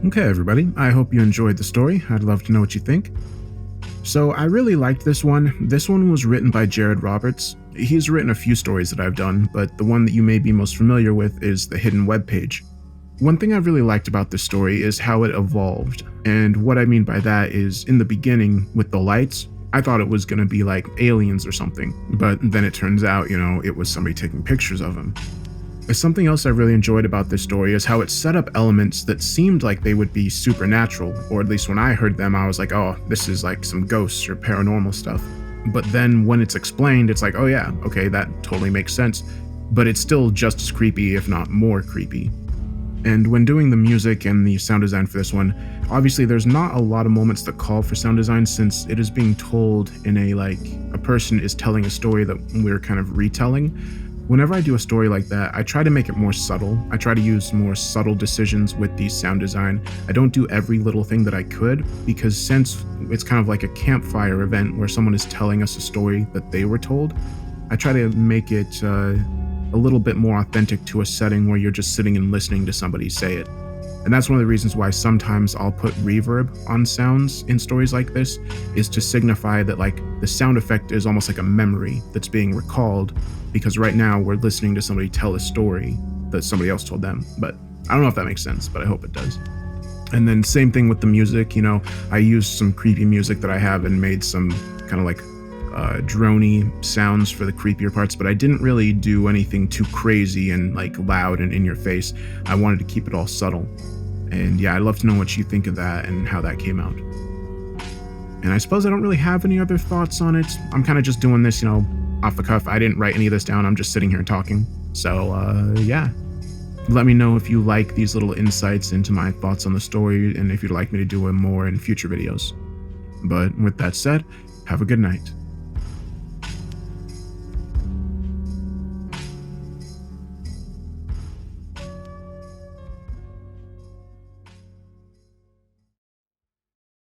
Okay, everybody, I hope you enjoyed the story. I'd love to know what you think. So I really liked this one. This one was written by Jared Roberts. He's written a few stories that I've done, but the one that you may be most familiar with is The Hidden Webpage. One thing I really liked about this story is how it evolved, and what I mean by that is in the beginning with the lights, I thought it was going to be like aliens or something, but then it turns out, it was somebody taking pictures of him. Something else I really enjoyed about this story is how it set up elements that seemed like they would be supernatural, or at least when I heard them, I was like, oh, this is like some ghosts or paranormal stuff. But then when it's explained, it's like, oh yeah, okay, that totally makes sense. But it's still just as creepy, if not more creepy. And when doing the music and the sound design for this one, obviously there's not a lot of moments that call for sound design since it is being told in a person is telling a story that we're kind of retelling. Whenever I do a story like that, I try to make it more subtle. I try to use more subtle decisions with the sound design. I don't do every little thing that I could, because since it's kind of like a campfire event where someone is telling us a story that they were told, I try to make it a little bit more authentic to a setting where you're just sitting and listening to somebody say it. And that's one of the reasons why sometimes I'll put reverb on sounds in stories like this, is to signify that the sound effect is almost like a memory that's being recalled, because right now we're listening to somebody tell a story that somebody else told them. But I don't know if that makes sense, but I hope it does. And then same thing with the music, I used some creepy music that I have and made some kind of droney sounds for the creepier parts, but I didn't really do anything too crazy and loud and in your face. I wanted to keep it all subtle. And yeah, I'd love to know what you think of that and how that came out. And I suppose I don't really have any other thoughts on it. I'm kind of just doing this, off the cuff. I didn't write any of this down. I'm just sitting here and talking. So yeah. Let me know if you like these little insights into my thoughts on the story and if you'd like me to do more in future videos. But with that said, have a good night.